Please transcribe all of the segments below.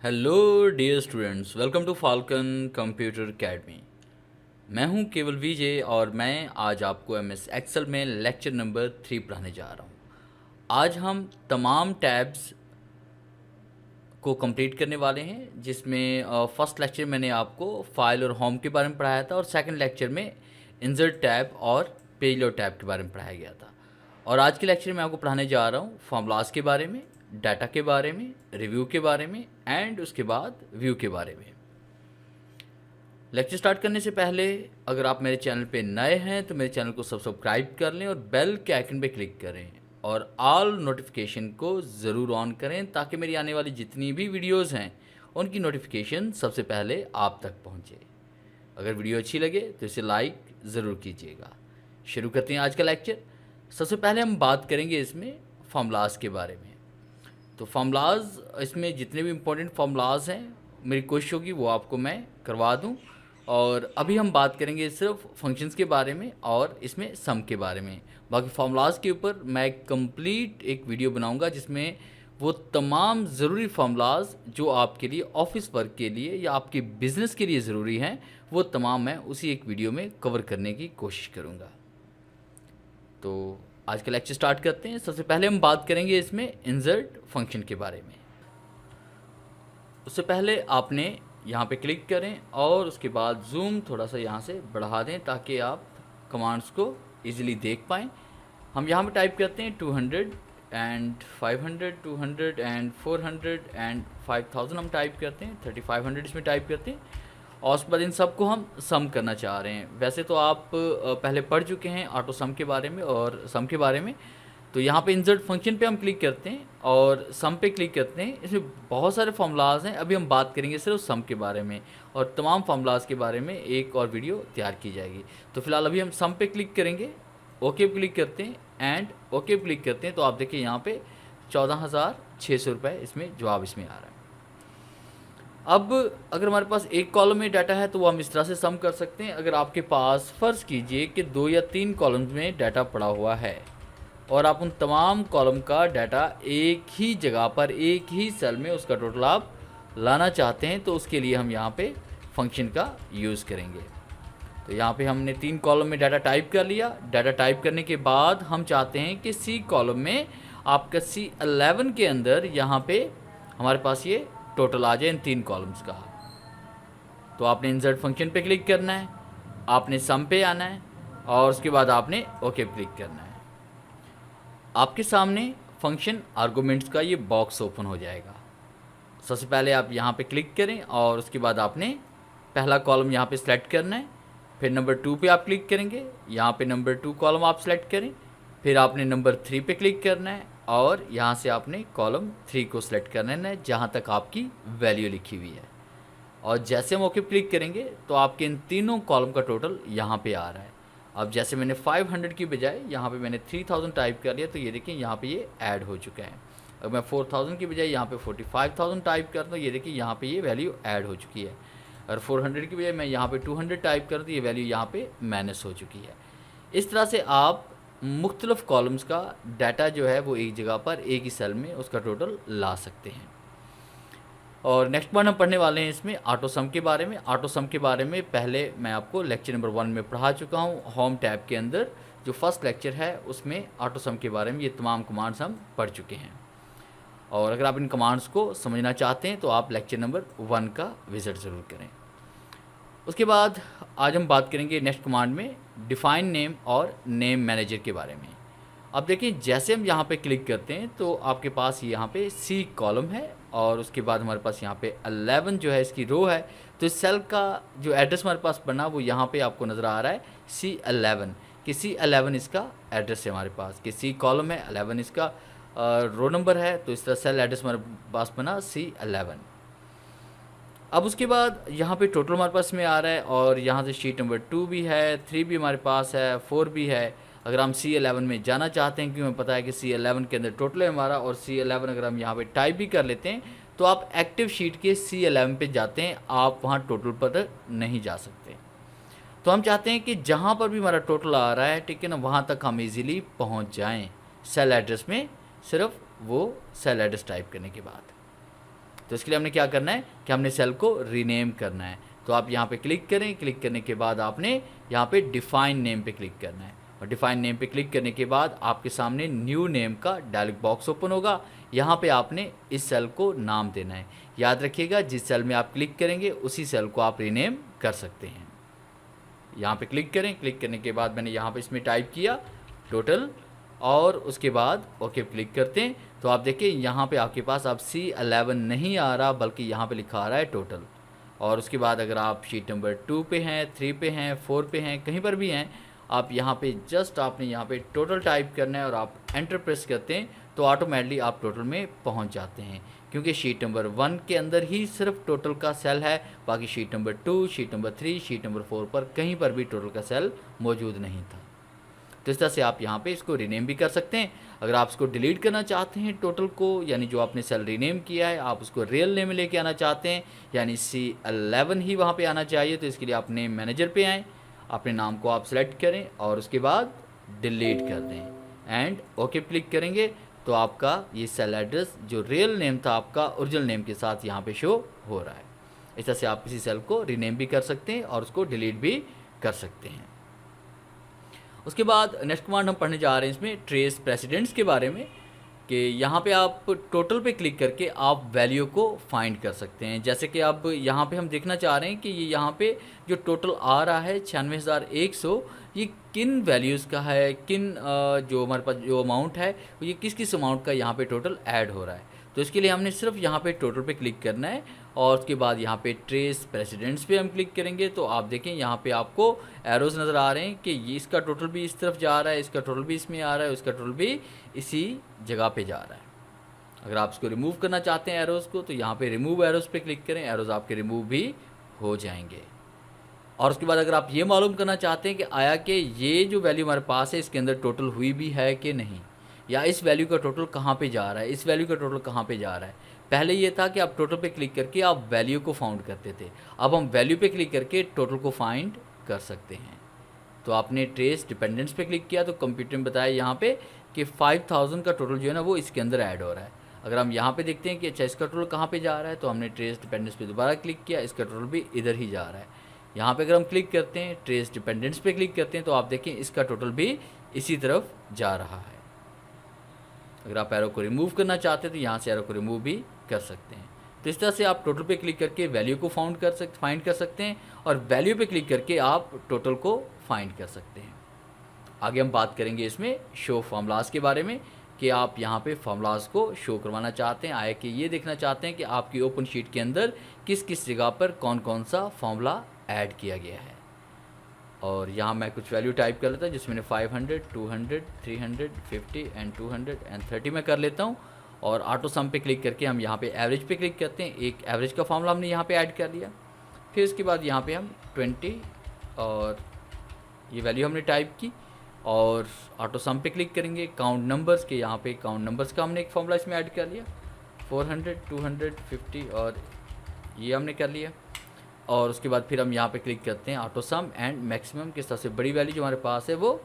Hello dear students, welcome to Falcon computer academy. मैं हूं केवल विजय और मैं आज आपको एमएस एक्सेल में लेक्चर नंबर 3 पढ़ाने जा रहा हूं। आज हम तमाम टैब्स को कंप्लीट करने वाले हैं, जिसमें फर्स्ट लेक्चर मैंने आपको फाइल और होम के बारे में पढ़ाया था और सेकंड लेक्चर में इंसर्ट टैब और पेज लोड टैब के बारे में पढ़ाया गया था। और आज के लेक्चर में आपको पढ़ाने जा रहा हूँ फॉर्मूलाज के बारे में, डाटा के बारे में, रिव्यू के बारे में एंड उसके बाद व्यू के बारे में। लेक्चर स्टार्ट करने से पहले अगर आप मेरे चैनल पे नए हैं तो मेरे चैनल को सब्सक्राइब कर लें और बेल के आइकन पे क्लिक करें और ऑल नोटिफिकेशन को ज़रूर ऑन करें ताकि मेरी आने वाली जितनी भी वीडियोस हैं उनकी नोटिफिकेशन सबसे पहले आप तक पहुंचे। अगर वीडियो अच्छी लगे तो इसे लाइक ज़रूर कीजिएगा। शुरू करते हैं आज का लेक्चर। सबसे पहले हम बात करेंगे इसमें फार्मूलाज के बारे में। तो फार्मूलाज, इसमें जितने भी इम्पोर्टेंट फार्मूलाज हैं मेरी कोशिश होगी वो आपको मैं करवा दूं। और अभी हम बात करेंगे सिर्फ फंक्शंस के बारे में और इसमें सम के बारे में। बाकी फार्मूलाज के ऊपर मैं कंप्लीट एक वीडियो बनाऊंगा जिसमें वो तमाम ज़रूरी फार्मूलाज जो आपके लिए ऑफिस वर्क के लिए या आपके बिज़नेस के लिए ज़रूरी हैं वो तमाम मैं उसी एक वीडियो में कवर करने की कोशिश करूँगा। तो आज का लेक्चर स्टार्ट करते हैं। सबसे पहले हम बात करेंगे इसमें इंसर्ट फंक्शन के बारे में। उससे पहले आपने यहाँ पे क्लिक करें और उसके बाद जूम थोड़ा सा यहाँ से बढ़ा दें ताकि आप कमांड्स को इजीली देख पाएँ। हम यहाँ पे टाइप करते हैं 200 एंड 500, 200 एंड 400 एंड 5000 हम टाइप करते हैं, 3500 इसमें टाइप करते हैं और उसके बाद इन सबको हम सम करना चाह रहे हैं। वैसे तो आप पहले पढ़ चुके हैं ऑटो सम के बारे में और सम के बारे में। तो यहाँ पे इंसर्ट फंक्शन पे हम क्लिक करते हैं और सम पे क्लिक करते हैं। इसमें बहुत सारे फार्मूलाज हैं, अभी हम बात करेंगे सिर्फ सम के बारे में और तमाम फार्मूलाज के बारे में एक और वीडियो तैयार की जाएगी। तो फिलहाल अभी हम सम पे क्लिक करेंगे, ओके पे क्लिक करते हैं एंड ओके पे क्लिक करते हैं। तो आप देखिए यहाँ पे 14,600 रुपये इसमें जवाब इसमें आ रहा है। अब अगर हमारे पास एक कॉलम में डाटा है तो वो हम इस तरह से सम कर सकते हैं। अगर आपके पास फ़र्ज़ कीजिए कि 2 या 3 कॉलम्स में डाटा पड़ा हुआ है और आप उन तमाम कॉलम का डाटा एक ही जगह पर एक ही सेल में उसका टोटल आप लाना चाहते हैं तो उसके लिए हम यहाँ पे फंक्शन का यूज़ करेंगे। तो यहाँ पे हमने 3 कॉलम में डाटा टाइप कर लिया। डाटा टाइप करने के बाद हम चाहते हैं कि सी कॉलम में आपका C11 के अंदर यहाँ पे हमारे पास ये टोटल आ जाए इन 3 कॉलम्स का। तो आपने इंसर्ट फंक्शन पे क्लिक करना है, आपने सम पे आना है और उसके बाद आपने ओके पे क्लिक करना है। आपके सामने फंक्शन आर्गुमेंट्स का ये बॉक्स ओपन हो जाएगा। सबसे पहले आप यहाँ पे क्लिक करें और उसके बाद आपने पहला कॉलम यहाँ पे सिलेक्ट करना है। फिर नंबर 2 पे आप क्लिक करेंगे, यहाँ पे नंबर 2 कॉलम आप सिलेक्ट करें। फिर आपने नंबर 3 पे क्लिक करना है और यहाँ से आपने कॉलम 3 को सिलेक्ट करना है जहाँ तक आपकी वैल्यू लिखी हुई है। और जैसे हम ओके क्लिक करेंगे तो आपके इन तीनों कॉलम का टोटल यहाँ पे आ रहा है। अब जैसे मैंने 500 की बजाय यहाँ पे मैंने 3000 टाइप कर लिया तो ये देखिए यहाँ पे ये ऐड हो चुका है। अगर मैं 4000 की बजाय यहाँ पे 45,000 टाइप करता हूँ, ये देखिए यहाँ पे ये वैल्यू ऐड हो चुकी है। और 400 की बजाय मैं यहाँ पे 200 टाइप करता हूँ, ये वैल्यू यहाँ पे माइनस हो चुकी है। इस तरह से आप मुख्तलिफ कॉलम्स का डाटा जो है वो एक जगह पर एक ही सेल में उसका टोटल ला सकते हैं। और नेक्स्ट पार्ट हम पढ़ने वाले हैं इसमें ऑटो सम के बारे में। ऑटो सम के बारे में पहले मैं आपको लेक्चर नंबर 1 में पढ़ा चुका हूँ। होम टैब के अंदर जो फर्स्ट लेक्चर है उसमें ऑटो सम के बारे में ये तमाम कमांड्स हम पढ़ चुके हैं। और अगर आप इन कमांड्स को समझना चाहते हैं तो आप लेक्चर नंबर 1 का विज़िट ज़रूर करें। उसके बाद आज हम बात करेंगे नेक्स्ट कमांड में डिफ़ाइन नेम और नेम मैनेजर के बारे में। अब देखिए जैसे हम यहाँ पे क्लिक करते हैं तो आपके पास यहाँ पे सी कॉलम है और उसके बाद हमारे पास यहाँ पे 11 जो है इसकी रो है। तो इस सेल का जो एड्रेस हमारे पास बना वो यहाँ पे आपको नज़र आ रहा है C11 कि C11 इसका एड्रेस है हमारे पास, कि सी कॉलम है, 11 इसका रो नंबर है। तो इस तरह सेल एड्रेस हमारे पास बना C11। अब उसके बाद यहाँ पे टोटल हमारे पास में आ रहा है और यहाँ से शीट नंबर 2 भी है, 3 भी हमारे पास है, 4 भी है। अगर हम C11 में जाना चाहते हैं, क्योंकि हमें पता है कि C11 के अंदर टोटल है हमारा, और C11 अगर हम यहाँ पे टाइप भी कर लेते हैं तो आप एक्टिव शीट के C11 पे जाते हैं, आप वहाँ टोटल पर नहीं जा सकते। तो हम चाहते हैं कि जहाँ पर भी हमारा टोटल आ रहा है, ठीक है ना, वहाँ तक हम इजीली पहुँच जाएँ सेल एड्रेस में, सिर्फ वो सेल एड्रेस टाइप करने के बाद। तो इसके लिए हमने क्या करना है कि हमने सेल को रीनेम करना है। तो आप यहाँ पे क्लिक करें, क्लिक करने के बाद आपने यहाँ पे डिफ़ाइन नेम पे क्लिक करना है और डिफ़ाइन नेम पे क्लिक करने के बाद आपके सामने न्यू नेम का डायलॉग बॉक्स ओपन होगा। यहाँ पे आपने इस सेल को नाम देना है। याद रखिएगा जिस सेल में आप क्लिक करेंगे उसी सेल को आप रीनेम कर सकते हैं। यहाँ पे क्लिक करें, क्लिक करने के बाद मैंने यहाँ पे इसमें टाइप किया टोटल और उसके बाद ओके क्लिक करते हैं। तो आप देखिए यहाँ पे आपके पास अब C11 नहीं आ रहा बल्कि यहाँ पे लिखा आ रहा है टोटल। और उसके बाद अगर आप शीट नंबर 2 पे हैं, 3 पे हैं, 4 पे हैं, कहीं पर भी हैं, आप यहाँ पे जस्ट आपने यहाँ पे टोटल टाइप करना है और आप एंटर प्रेस करते हैं तो ऑटोमेटिकली आप टोटल में पहुँच जाते हैं, क्योंकि शीट नंबर 1 के अंदर ही सिर्फ टोटल का सेल है। बाकी sheet number 2, sheet number 3, sheet number 4 पर कहीं पर भी टोटल का सेल मौजूद नहीं था। तो इस तरह से आप यहाँ पे इसको रीनेम भी कर सकते हैं। अगर आप इसको डिलीट करना चाहते हैं टोटल को, यानी जो आपने सेल रीनेम किया है आप उसको रियल नेम में लेके आना चाहते हैं, यानी C11 ही वहाँ पे आना चाहिए, तो इसके लिए अपने मैनेजर पे आएँ, अपने नाम को आप सेलेक्ट करें और उसके बाद डिलीट कर दें एंड ओके क्लिक करेंगे तो आपका ये सेल एड्रेस जो रियल नेम था आपका ओरिजिनल नेम के साथ यहाँ पे शो हो रहा है। इस तरह से आप किसी सेल को रीनेम भी कर सकते हैं और उसको डिलीट भी कर सकते हैं। उसके बाद नेक्स्ट कमांड हम पढ़ने जा रहे हैं इसमें ट्रेस प्रेसिडेंट्स के बारे में, कि यहाँ पे आप टोटल पे क्लिक करके आप वैल्यू को फाइंड कर सकते हैं। जैसे कि अब यहाँ पे हम देखना चाह रहे हैं कि ये यहाँ पे जो टोटल आ रहा है 96,100, ये किन वैल्यूज़ का है, किन जो हमारे पास जो अमाउंट है ये किस किस अमाउंट का यहाँ पे टोटल ऐड हो रहा है। तो इसके लिए हमने सिर्फ यहाँ पे टोटल पे क्लिक करना है और उसके बाद यहाँ पे ट्रेस प्रेसिडेंट्स पे हम क्लिक करेंगे तो आप देखें यहाँ पे आपको एरोज़ नज़र आ रहे हैं कि ये इसका टोटल भी इस तरफ जा रहा है, इसका टोटल भी इसमें आ रहा है, उसका टोटल भी इसी जगह पे जा रहा है। अगर आप इसको रिमूव करना चाहते हैं एरोज़ को तो यहाँ पे रिमूव एरोज़ पे क्लिक करें, एरोज़ आपके रिमूव भी हो जाएंगे। और उसके बाद अगर आप ये मालूम करना चाहते हैं कि आया कि ये जो वैल्यू हमारे पास है इसके अंदर टोटल हुई भी है कि नहीं, या इस वैल्यू का टोटल कहाँ पे जा रहा है, इस वैल्यू का टोटल कहाँ पे जा रहा है। पहले ये था कि आप टोटल पे क्लिक करके आप वैल्यू को फाउंड करते थे, अब हम वैल्यू पे क्लिक करके टोटल को फाइंड कर सकते हैं। तो आपने ट्रेस डिपेंडेंस पे क्लिक किया तो कंप्यूटर में बताया यहाँ पे कि 5000 का टोटल जो है ना वो इसके अंदर ऐड हो रहा है। अगर हम यहाँ पे देखते हैं कि अच्छा इसका टोटल कहाँ पे जा रहा है तो हमने ट्रेस डिपेंडेंस पे दोबारा क्लिक किया, इसका टोटल भी इधर ही जा रहा है। यहाँ पे अगर हम क्लिक करते हैं ट्रेस डिपेंडेंस पे क्लिक करते हैं तो आप देखें इसका टोटल भी इसी तरफ जा रहा है। अगर आप एरो को रिमूव करना चाहते हैं तो यहाँ से एरो को रिमूव भी कर सकते हैं। तो इस तरह से आप टोटल पे क्लिक करके वैल्यू को फाइंड कर सकते हैं और वैल्यू पे क्लिक करके आप टोटल को फाइंड कर सकते हैं। आगे हम बात करेंगे इसमें शो फार्मूलाज के बारे में, कि आप यहाँ पे फार्मूलाज को शो करवाना चाहते हैं, आया कि ये देखना चाहते हैं कि आपकी ओपन शीट के अंदर किस किस जगह पर कौन कौन सा फार्मूला ऐड किया गया है। और यहाँ मैं कुछ वैल्यू टाइप कर लेता हूँ जिसमें 500, 200, 350 एंड 230 में कर लेता हूँ। और ऑटो सम पे क्लिक करके हम यहाँ पे एवरेज पे क्लिक करते हैं, एक एवरेज का फार्मूला हमने यहाँ पे ऐड कर लिया। फिर उसके बाद यहाँ पे हम 20 और ये वैल्यू हमने टाइप की और ऑटो सम पे क्लिक करेंगे काउंट नंबर्स के, यहाँ पे काउंट नंबर्स का हमने एक फार्मूला इसमें ऐड कर लिया 400, 250 और ये हमने कर लिया। और उसके बाद फिर हम यहाँ पे क्लिक करते हैं ऑटो सम एंड मैक्सिमम की सबसे बड़ी वैल्यू जो हमारे पास है वो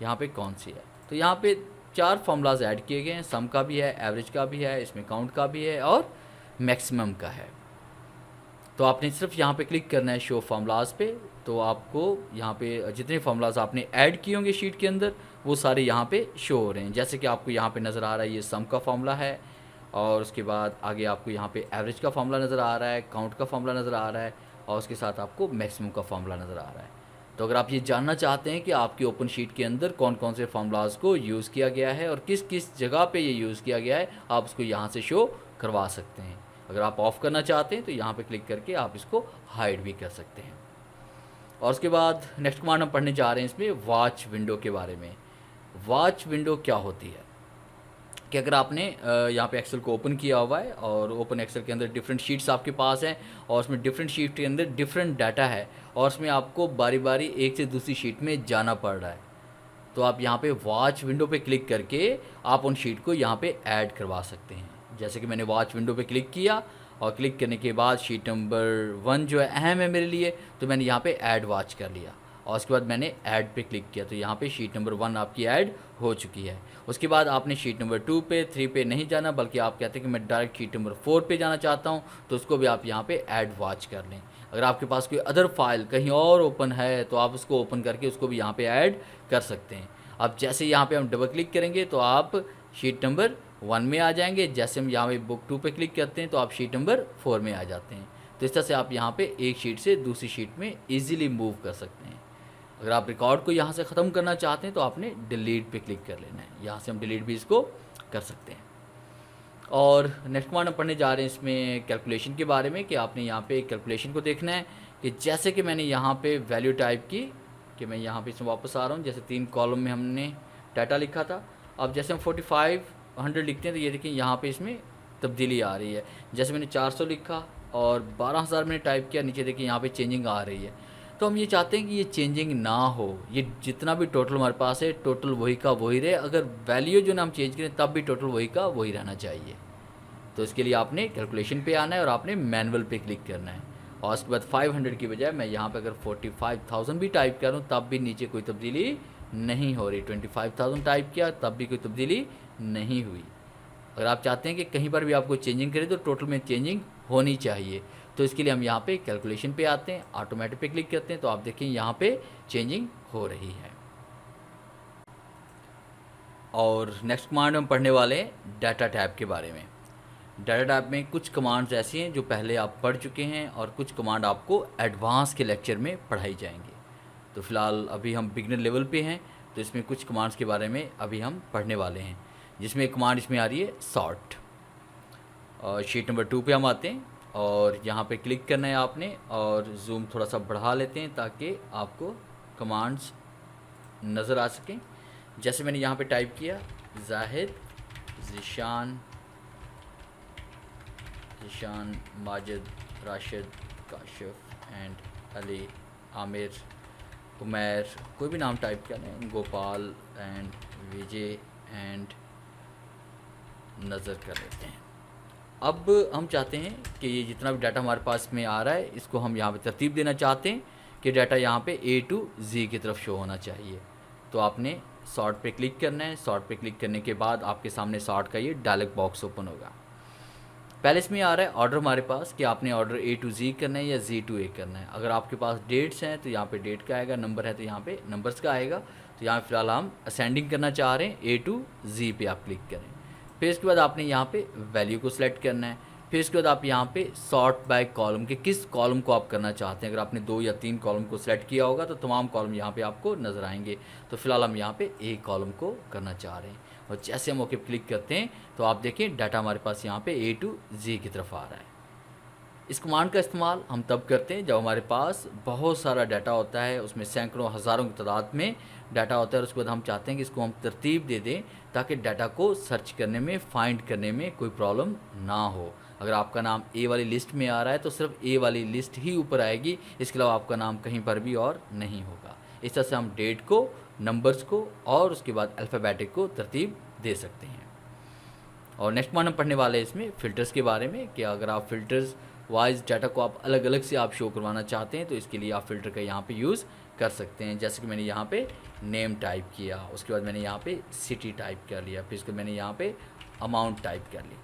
यहाँ पे कौन सी है। तो यहाँ पे 4 फार्मूलाज ऐड किए गए हैं, सम का भी है, एवरेज का भी है, इसमें काउंट का भी है और मैक्सिमम का है। तो आपने सिर्फ यहाँ पे क्लिक करना है शो फार्मूलाज पे, तो आपको यहाँ पे जितने फार्मूलाज आपने ऐड किए होंगे शीट के अंदर वो सारे यहाँ पे शो हो रहे हैं। जैसे कि आपको यहाँ पे नज़र आ रहा है ये सम का फार्मूला है और उसके बाद आगे आपको यहाँ पे एवरेज का फार्मूला नज़र आ रहा है, काउंट का फार्मूला नज़र आ रहा है और उसके साथ आपको मैक्सिमम का फार्मूला नज़र आ रहा है। तो अगर आप ये जानना चाहते हैं कि आपकी ओपन शीट के अंदर कौन कौन से फार्मूलाज को यूज़ किया गया है और किस किस जगह पे ये यूज़ किया गया है, आप उसको यहाँ से शो करवा सकते हैं। अगर आप ऑफ़ करना चाहते हैं तो यहाँ पे क्लिक करके आप इसको हाइड भी कर सकते हैं। और उसके बाद नेक्स्ट कमांड हम पढ़ने जा रहे हैं इसमें वॉच विंडो के बारे में। वॉच विंडो क्या होती है कि अगर आपने यहाँ पे एक्सेल को ओपन किया हुआ है और ओपन एक्सेल के अंदर डिफरेंट शीट्स आपके पास हैं और उसमें डिफरेंट शीट के अंदर डिफरेंट डाटा है और उसमें आपको बारी बारी एक से दूसरी शीट में जाना पड़ रहा है, तो आप यहाँ पे वॉच विंडो पे क्लिक करके आप उन शीट को यहाँ पे ऐड करवा सकते हैं। जैसे कि मैंने वॉच विंडो पे क्लिक किया और क्लिक करने के बाद शीट नंबर 1 जो है अहम है मेरे लिए, तो मैंने यहाँ पे ऐड वॉच कर लिया और उसके बाद मैंने ऐड पे क्लिक किया तो यहाँ पे शीट नंबर 1 आपकी ऐड हो चुकी है। उसके बाद आपने शीट नंबर 2 पे 3 पे नहीं जाना, बल्कि आप कहते हैं कि मैं डायरेक्ट शीट नंबर 4 पे जाना चाहता हूँ, तो उसको भी आप यहाँ पे ऐड वॉच कर लें। अगर आपके पास कोई अदर फाइल कहीं और ओपन है तो आप उसको ओपन करके उसको भी यहाँ पे ऐड कर सकते हैं। अब जैसे यहाँ पे हम डबल क्लिक करेंगे तो आप शीट नंबर 1 में आ जाएंगे। जैसे हम यहाँ पे बुक 2 पे क्लिक करते हैं तो आप शीट नंबर 4 में आ जाते हैं। तो इस तरह से आप यहाँ पे एक शीट से दूसरी शीट में ईजिली मूव कर सकते हैं। अगर आप रिकॉर्ड को यहाँ से ख़त्म करना चाहते हैं तो आपने डिलीट पे क्लिक कर लेना है। यहाँ से हम डिलीट भी इसको कर सकते हैं। और नेक्स्ट कमांड हम पढ़ने जा रहे हैं इसमें कैलकुलेशन के बारे में, कि आपने यहाँ पे कैलकुलेशन को देखना है कि जैसे कि मैंने यहाँ पे वैल्यू टाइप की, कि मैं यहाँ पे इसमें वापस आ रहा हूँ। जैसे 3 कॉलम में हमने डाटा लिखा था, अब जैसे हम 4500 लिखते हैं तो ये देखिए यहाँ पे इसमें तब्दीली आ रही है। जैसे मैंने 400 लिखा और 12000 मैंने टाइप किया, नीचे देखिए यहाँ पे चेंजिंग आ रही है। तो हम ये चाहते हैं कि ये चेंजिंग ना हो, ये जितना भी टोटल हमारे पास है टोटल वही का वही रहे। अगर वैल्यू जो ना हम चेंज करें तब भी टोटल वही का वही रहना चाहिए। तो इसके लिए आपने कैलकुलेशन पे आना है और आपने मैनुअल पे क्लिक करना है। और उसके बाद 500 की बजाय मैं यहाँ पे अगर 45,000 भी टाइप करूँ तब भी नीचे कोई तब्दीली नहीं हो रही। 25,000 टाइप किया तब भी कोई तब्दीली नहीं हुई। अगर आप चाहते हैं कि कहीं पर भी आपको चेंजिंग करें तो टोटल में चेंजिंग होनी चाहिए, तो इसके लिए हम यहाँ पे कैलकुलेशन पे आते हैं, ऑटोमेटिक पे क्लिक करते हैं तो आप देखिए यहाँ पे चेंजिंग हो रही है। और नेक्स्ट कमांड हम पढ़ने वाले हैं डाटा टैब के बारे में। डाटा टैब में कुछ कमांड्स ऐसी हैं जो पहले आप पढ़ चुके हैं और कुछ कमांड आपको एडवांस के लेक्चर में पढ़ाई जाएंगी। तो फ़िलहाल अभी हम बिगनर लेवल पे हैं, तो इसमें कुछ कमांड्स के बारे में अभी हम पढ़ने वाले हैं, जिसमें एक कमांड इसमें आ रही है सॉर्ट। और शीट नंबर 2 पे हम आते हैं और यहाँ पे क्लिक करना है आपने, और जूम थोड़ा सा बढ़ा लेते हैं ताकि आपको कमांड्स नज़र आ सकें। जैसे मैंने यहाँ पे टाइप किया जाहिद, ज़ीशान, माजिद, राशिद, काशिफ एंड अली, आमिर, उमैर, कोई भी नाम टाइप किया ना, गोपाल एंड विजय एंड नज़र कर लेते हैं। अब हम चाहते हैं कि ये जितना भी डाटा हमारे पास में आ रहा है इसको हम यहाँ पे तरतीब देना चाहते हैं कि डाटा यहाँ पे A to Z की तरफ शो होना चाहिए। तो आपने सॉर्ट पे क्लिक करना है। सॉर्ट पे क्लिक करने के बाद आपके सामने सॉर्ट का ये डायलॉग बॉक्स ओपन होगा। पहले इसमें आ रहा है ऑर्डर हमारे पास कि आपने ऑर्डर A to Z करना है या Z to A करना है। अगर आपके पास डेट्स हैं तो यहाँ पे डेट का आएगा, नंबर है तो यहाँ पे नंबर्स का आएगा। तो यहाँ फ़िलहाल हम असेंडिंग करना चाह रहे हैं, A to Z पे आप क्लिक करें। फिर इसके बाद आपने यहाँ पे वैल्यू को सिलेक्ट करना है। फिर इसके बाद आप यहाँ पे सॉर्ट बाय कॉलम के किस कॉलम को आप करना चाहते हैं। अगर आपने 2 या 3 कॉलम को सिलेक्ट किया होगा तो तमाम कॉलम यहाँ पे आपको नज़र आएंगे। तो फिलहाल हम यहाँ पे एक कॉलम को करना चाह रहे हैं, और जैसे हम ओके क्लिक करते हैं तो आप देखें डाटा हमारे पास यहाँ पे A to Z की तरफ आ रहा है। इस कमांड का इस्तेमाल हम तब करते हैं जब हमारे पास बहुत सारा डाटा होता है, उसमें सैकड़ों हज़ारों की तादाद में डाटा होता है, और उसके बाद हम चाहते हैं कि इसको हम तरतीब दे दें ताकि डाटा को सर्च करने में, फाइंड करने में कोई प्रॉब्लम ना हो। अगर आपका नाम A वाली लिस्ट में आ रहा है तो सिर्फ A वाली लिस्ट ही ऊपर आएगी, इसके अलावा आपका नाम कहीं पर भी और नहीं होगा। इस तरह से हम डेट को, नंबर्स को और उसके बाद अल्फ़ाबेटिक को तरतीब दे सकते हैं। और नेक्स्ट कमांड हम पढ़ने वाले हैं इसमें फ़िल्टर्स के बारे में, कि अगर आप फ़िल्टर्स वाइज डाटा को आप अलग अलग से आप शो करवाना चाहते हैं तो इसके लिए आप फ़िल्टर का यहाँ पे यूज़ कर सकते हैं। जैसे कि मैंने यहाँ पे नेम टाइप किया, उसके बाद मैंने यहाँ पे सिटी टाइप कर लिया, फिर इसके मैंने यहाँ पे अमाउंट टाइप कर ली।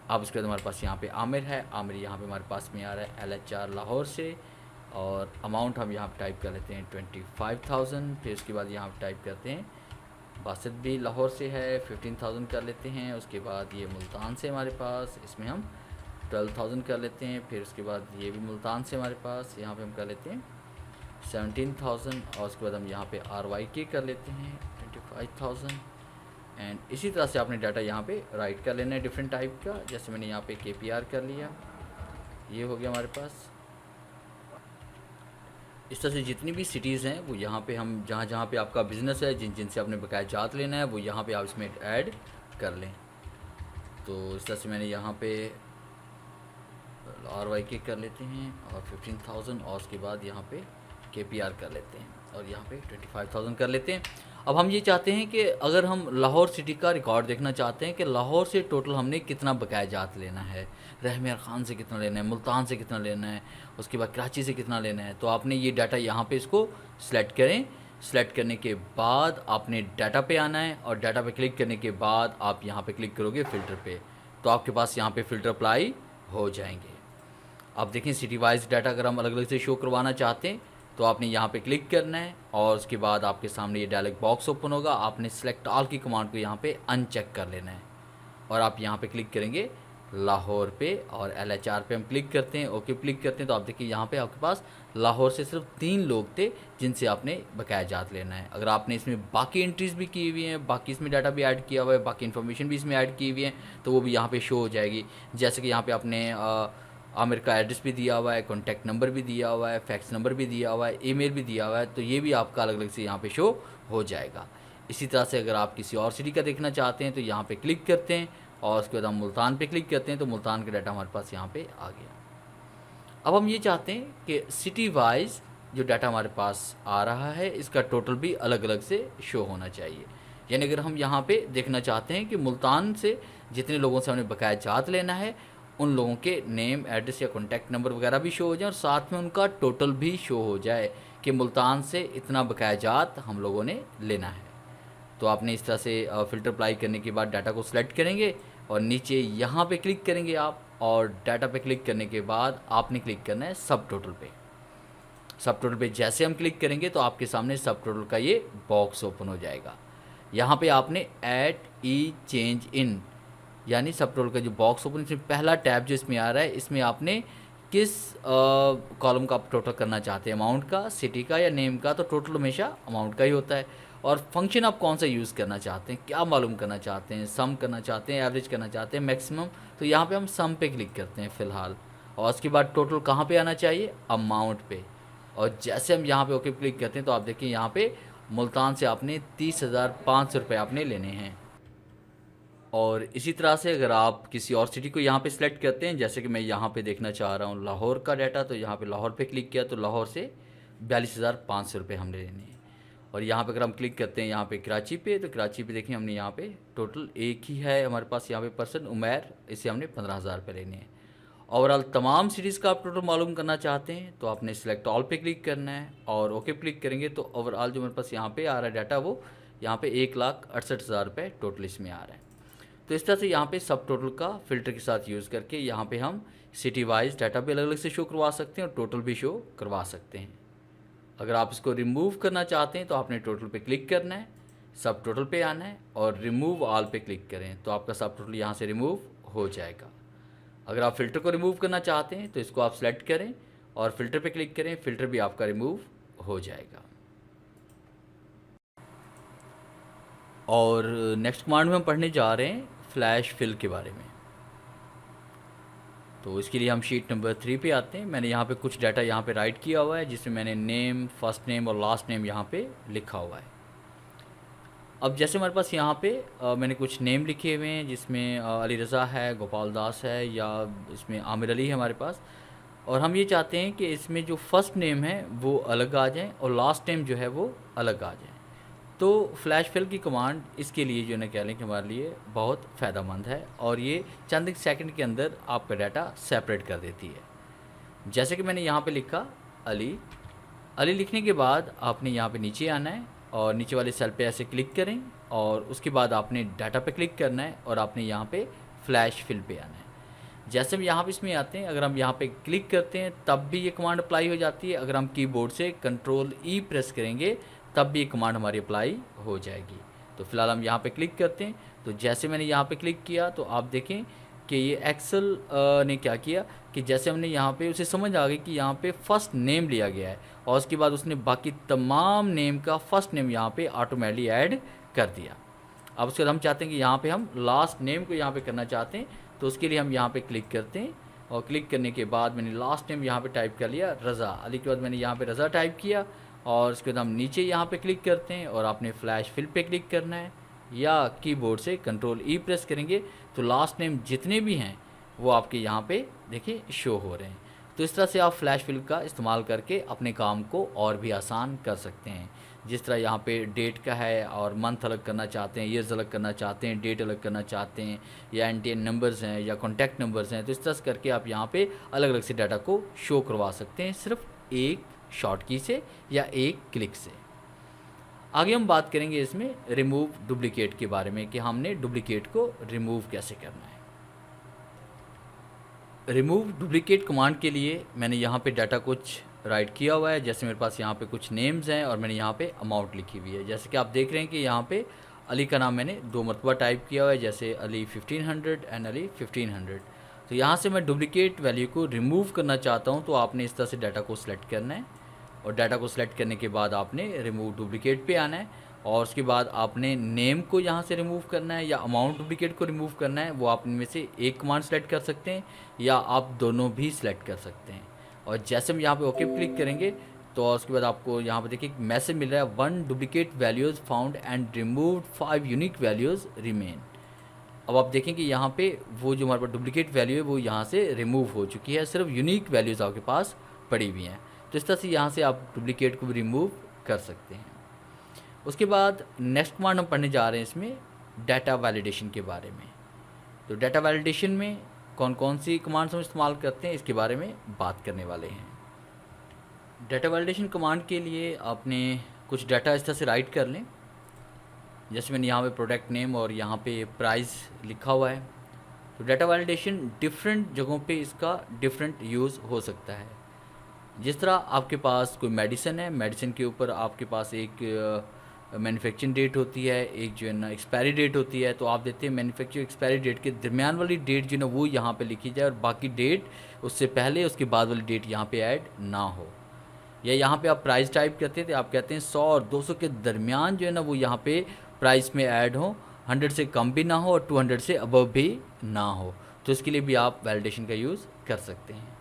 अब उसके बाद हमारे पास यहाँ पे आमिर है, आमिर यहाँ पे हमारे पास में आ रहा है LHR लाहौर से, और अमाउंट हम यहाँ पे टाइप कर लेते हैं 25,000। फिर उसके बाद यहाँ पे टाइप करते हैं बासित भी लाहौर से है, 15,000 कर लेते हैं। उसके बाद ये मुल्तान से हमारे पास, इसमें हम 12,000 कर लेते हैं। फिर उसके बाद ये भी मुल्तान से हमारे पास, यहाँ पे हम कर लेते हैं 17,000। और उसके बाद हम यहाँ पे RYK कर लेते हैं 25,000। एंड इसी तरह से आपने डाटा यहाँ पे राइट कर लेना है डिफरेंट टाइप का। जैसे मैंने यहाँ पे KPR कर लिया, ये हो गया हमारे पास। इस तरह से जितनी भी सिटीज़ हैं वो यहाँ पे हम जहाँ जहाँ पे आपका बिज़नेस है, जिन जिनसे आपने बकाया जात लेना है वो यहाँ पे आप इसमें ऐड कर लें। तो इस तरह से मैंने यहाँ पे RYK कर लेते हैं और 15,000, और उसके बाद यहाँ पे KPR कर लेते हैं और यहाँ पे 25,000 कर लेते हैं। अब हम ये चाहते हैं कि अगर हम लाहौर सिटी का रिकॉर्ड देखना चाहते हैं कि लाहौर से टोटल हमने कितना बकाया जात लेना है, रहमान ख़ान से कितना लेना है, मुल्तान से कितना लेना है, उसके बाद कराची से कितना लेना है, तो आपने ये डाटा यहाँ पे इसको सिलेक्ट करें। सेलेक्ट करने के बाद आपने डाटा पे आना है और डाटा पे क्लिक करने के बाद आप यहाँ पे क्लिक करोगे फ़िल्टर पे, तो आपके पास यहाँ पे फ़िल्टर अप्लाई हो जाएंगे। अब देखें सिटी वाइज डाटा अगर हम अलग अलग से शो करवाना चाहते हैं तो आपने यहाँ पे क्लिक करना है और उसके बाद आपके सामने ये डायलॉग बॉक्स ओपन होगा। आपने सेलेक्ट ऑल की कमांड को यहाँ पे अनचेक कर लेना है और आप यहाँ पे क्लिक करेंगे लाहौर पे और LHR पे हम क्लिक करते हैं, ओके क्लिक करते हैं तो आप देखिए यहाँ पे आपके पास लाहौर से सिर्फ 3 लोग थे जिनसे आपने बकाया जात लेना है। अगर आपने इसमें बाकी एंट्रीज़ भी की हुई हैं, बाकी इसमें डाटा भी ऐड किया हुआ है, बाकी इन्फॉर्मेशन भी इसमें ऐड की हुई है तो वो भी यहाँ पे शो हो जाएगी। जैसे कि यहाँ पे आपने आमिर का एड्रेस भी दिया हुआ है, कॉन्टैक्ट नंबर भी दिया हुआ है, फैक्स नंबर भी दिया हुआ है, ईमेल भी दिया हुआ है, तो ये भी आपका अलग अलग से यहाँ पे शो हो जाएगा। इसी तरह से अगर आप किसी और सिटी का देखना चाहते हैं तो यहाँ पे क्लिक करते हैं और उसके बाद हम मुल्तान पे क्लिक करते हैं तो मुल्तान का डाटा हमारे पास यहाँ पे आ गया। अब हम ये चाहते हैं कि सिटी वाइज जो डाटा हमारे पास आ रहा है इसका टोटल भी अलग अलग से शो होना चाहिए। यानी अगर हम यहाँ पे देखना चाहते हैं कि मुल्तान से जितने लोगों से हमने बकाया जात लेना है उन लोगों के नेम, एड्रेस या कॉन्टैक्ट नंबर वगैरह भी शो हो जाए और साथ में उनका टोटल भी शो हो जाए कि मुल्तान से इतना बकाया जात हम लोगों ने लेना है। तो आपने इस तरह से फ़िल्टर अप्लाई करने के बाद डाटा को सिलेक्ट करेंगे और नीचे यहाँ पे क्लिक करेंगे आप और डाटा पे क्लिक करने के बाद आपने क्लिक करना है सब टोटल पे। सब टोटल पे जैसे हम क्लिक करेंगे तो आपके सामने सब टोटल का ये बॉक्स ओपन हो जाएगा। यहाँ पे आपने ऐड ई चेंज इन यानी सब टोटल का जो बॉक्स ओपन, इसमें पहला टैब जो इसमें आ रहा है इसमें आपने किस कॉलम का आप टोटल करना चाहते हैं, अमाउंट का, सिटी का या नेम का, तो टोटल हमेशा अमाउंट का ही होता है। और फंक्शन आप कौन सा यूज़ करना चाहते हैं, क्या मालूम करना चाहते हैं, सम करना चाहते हैं, एवरेज करना चाहते हैं, मैक्सिमम, तो यहाँ पे हम सम पे क्लिक करते हैं फ़िलहाल। और उसके बाद टोटल कहाँ पे आना चाहिए, अमाउंट पे। और जैसे हम यहाँ पे ओके क्लिक करते हैं तो आप देखिए यहाँ पे मुल्तान से आपने 30,500 रुपये आपने लेने हैं। और इसी तरह से अगर आप किसी और सिटी को यहाँ पे सिलेक्ट करते हैं, जैसे कि मैं यहाँ पे देखना चाह रहा हूँ लाहौर का डाटा, तो यहाँ पे लाहौर पे क्लिक किया तो लाहौर से 42,500 रुपये हमने लेने हैं। और यहाँ पे अगर हम क्लिक करते हैं यहाँ पे कराची पे, तो कराची पे देखें हमने यहाँ पे टोटल एक ही है हमारे पास यहाँ पे पर्सन उमैर, इसे हमने 15,000 रुपये लेने हैं। ओवरऑल तमाम सिटीज़ का आप टोटल मालूम करना चाहते हैं तो आपने सिलेक्ट ऑल पे क्लिक करना है और ओके क्लिक करेंगे तो ओवरऑल जो मेरे पास यहाँ पे आ रहा है डाटा वो यहाँ पे 1,68,000 रुपये टोटल इसमें आ रहा है। तो इस तरह से यहाँ पे सब टोटल का फ़िल्टर के साथ यूज़ करके यहाँ पे हम सिटी वाइज डाटा भी अलग अलग से शो करवा सकते हैं और टोटल भी शो करवा सकते हैं। अगर आप इसको रिमूव करना चाहते हैं तो आपने टोटल पे क्लिक करना है, सब टोटल पे आना है और रिमूव ऑल पे क्लिक करें तो आपका सब टोटल यहाँ से रिमूव हो जाएगा। अगर आप फ़िल्टर को रिमूव करना चाहते हैं तो इसको आप सेलेक्ट करें और फ़िल्टर पे क्लिक करें, फ़िल्टर भी आपका रिमूव हो जाएगा। और नेक्स्ट कमांड में हम पढ़ने जा रहे हैं फ्लैश फिल के बारे में। तो इसके लिए हम शीट नंबर 3 पे आते हैं। मैंने यहाँ पे कुछ डाटा यहाँ पे राइट किया हुआ है जिसमें मैंने नेम, फर्स्ट नेम और लास्ट नेम यहाँ पे लिखा हुआ है। अब जैसे हमारे पास यहाँ पे मैंने कुछ नेम लिखे हुए हैं जिसमें अली रज़ा है, गोपाल दास है या इसमें आमिर अली है हमारे पास, और हम ये चाहते हैं कि इसमें जो फर्स्ट नेम है वो अलग आ जाए और लास्ट नेम जो है वो अलग आ जाए। तो फ्लैश फिल की कमांड इसके लिए जो है ना कह लें कि हमारे लिए बहुत फ़ायदेमंद है और ये चंद सेकंड के अंदर आपका डाटा सेपरेट कर देती है। जैसे कि मैंने यहाँ पे लिखा अली, अली लिखने के बाद आपने यहाँ पे नीचे आना है और नीचे वाले सेल पे ऐसे क्लिक करें और उसके बाद आपने डाटा पे क्लिक करना है और आपने यहाँ पे फ्लैश फिल पे आना है। जैसे हम यहाँ पे इसमें आते हैं, अगर हम यहाँ पे क्लिक करते हैं तब भी ये कमांड अप्लाई हो जाती है। अगर हम कीबोर्ड से कंट्रोल ई प्रेस करेंगे तब भी ये कमांड हमारी अप्लाई हो जाएगी। तो फिलहाल हम यहाँ पे क्लिक करते हैं। तो जैसे मैंने यहाँ पे क्लिक किया तो आप देखें कि ये एक्सेल ने क्या किया कि जैसे हमने यहाँ पे उसे समझ आ गई कि यहाँ पे फ़र्स्ट नेम लिया गया है और उसके बाद उसने बाकी तमाम नेम का फ़र्स्ट नेम यहाँ पे ऑटोमेटिकली ऐड कर दिया। अब उसके बाद हम चाहते हैं कि यहाँ पे हम लास्ट नेम को यहाँ पे करना चाहते हैं तो उसके लिए हम यहाँ पे क्लिक करते हैं और क्लिक करने के बाद मैंने लास्ट नेम यहाँ पे टाइप कर लिया रज़ा, अली के बाद मैंने यहाँ पे रज़ा टाइप किया और उसके बाद हम नीचे यहाँ पे क्लिक करते हैं और आपने फ्लैश फिल पे क्लिक करना है या कीबोर्ड से कंट्रोल ई प्रेस करेंगे तो लास्ट नेम जितने भी हैं वो आपके यहाँ पे देखिए शो हो रहे हैं। तो इस तरह से आप फ्लैश फिल का इस्तेमाल करके अपने काम को और भी आसान कर सकते हैं। जिस तरह यहाँ पे डेट का है और मंथ अलग करना चाहते हैं, ईयर्स अलग करना चाहते हैं, डेट अलग करना चाहते हैं या एनटीएन नंबर्स हैं या कॉन्टैक्ट नंबर्स हैं, तो इस तरह से करके आप यहाँ पे अलग अलग से डाटा को शो करवा सकते हैं सिर्फ एक शॉर्ट की से या एक क्लिक से। आगे हम बात करेंगे इसमें रिमूव डुप्लीकेट के बारे में कि हमने डुप्लीकेट को रिमूव कैसे करना है। रिमूव डुप्लीकेट कमांड के लिए मैंने यहाँ पे डाटा कुछ राइट किया हुआ है। जैसे मेरे पास यहाँ पे कुछ नेम्स हैं और मैंने यहाँ पे अमाउंट लिखी हुई है। जैसे कि आप देख रहे हैं कि यहाँ पे अली का नाम मैंने 2 मरतबा टाइप किया हुआ है, जैसे अली 1500 एंड अली 1500। तो यहाँ से मैं डुप्लीकेट वैल्यू को रिमूव करना चाहता हूँ, तो आपने इस तरह से डाटा को सिलेक्ट करना है और डाटा को सिलेक्ट करने के बाद आपने रिमूव डुप्लीकेट पे आना है और उसके बाद आपने नेम को यहाँ से रिमूव करना है या अमाउंट डुप्लीकेट को रिमूव करना है। वो आप इनमें से एक कमांड सेलेक्ट कर सकते हैं या आप दोनों भी सिलेक्ट कर सकते हैं। और जैसे हम यहाँ पे ओके क्लिक करेंगे तो उसके बाद आपको यहाँ पे देखिए एक मैसेज मिल रहा है, 1 duplicate values found and removed 5 unique values remain. अब आप देखें कि यहाँ पे वो जो हमारे पास डुप्लीकेट वैल्यू है वो यहाँ से रिमूव हो चुकी है, सिर्फ यूनिक वैल्यूज़ आपके पास पड़ी हुई हैं। तो इस तरह से यहाँ से आप डुप्लीकेट को भी रिमूव कर सकते हैं। उसके बाद नेक्स्ट कमांड हम पढ़ने जा रहे हैं इसमें डाटा वैलिडेशन के बारे में। तो डाटा वैलिडेशन में कौन कौन सी कमांड्स हम इस्तेमाल करते हैं इसके बारे में बात करने वाले हैं। डाटा वैलिडेशन कमांड के लिए आपने कुछ डाटा इस तरह से राइट कर लें। जैसे मैंने यहाँ पे प्रोडक्ट नेम और यहाँ पे प्राइस लिखा हुआ है। तो डाटा वैलिडेशन डिफरेंट जगहों पे इसका डिफरेंट यूज़ हो सकता है। जिस तरह आपके पास कोई मेडिसिन है, मेडिसिन के ऊपर आपके पास एक मैन्युफैक्चरिंग डेट होती है, एक जो है ना एक्सपायरी डेट होती है। तो आप देते हैं मैन्युफैक्चरिंग एक्सपायरी डेट के दरमियान वाली डेट जो है ना वो यहाँ पे लिखी जाए और बाकी डेट उससे पहले उसके बाद वाली डेट यहाँ पे ऐड ना हो। या यहाँ पे आप प्राइस टाइप करते थे, आप कहते हैं 100 और 200 के दरमियान जो है ना वो यहाँ पे प्राइस में ऐड हो, 100 से कम भी ना हो और 200 से अबव भी ना हो। तो इसके लिए भी आप वैलिडेशन का यूज़ कर सकते हैं।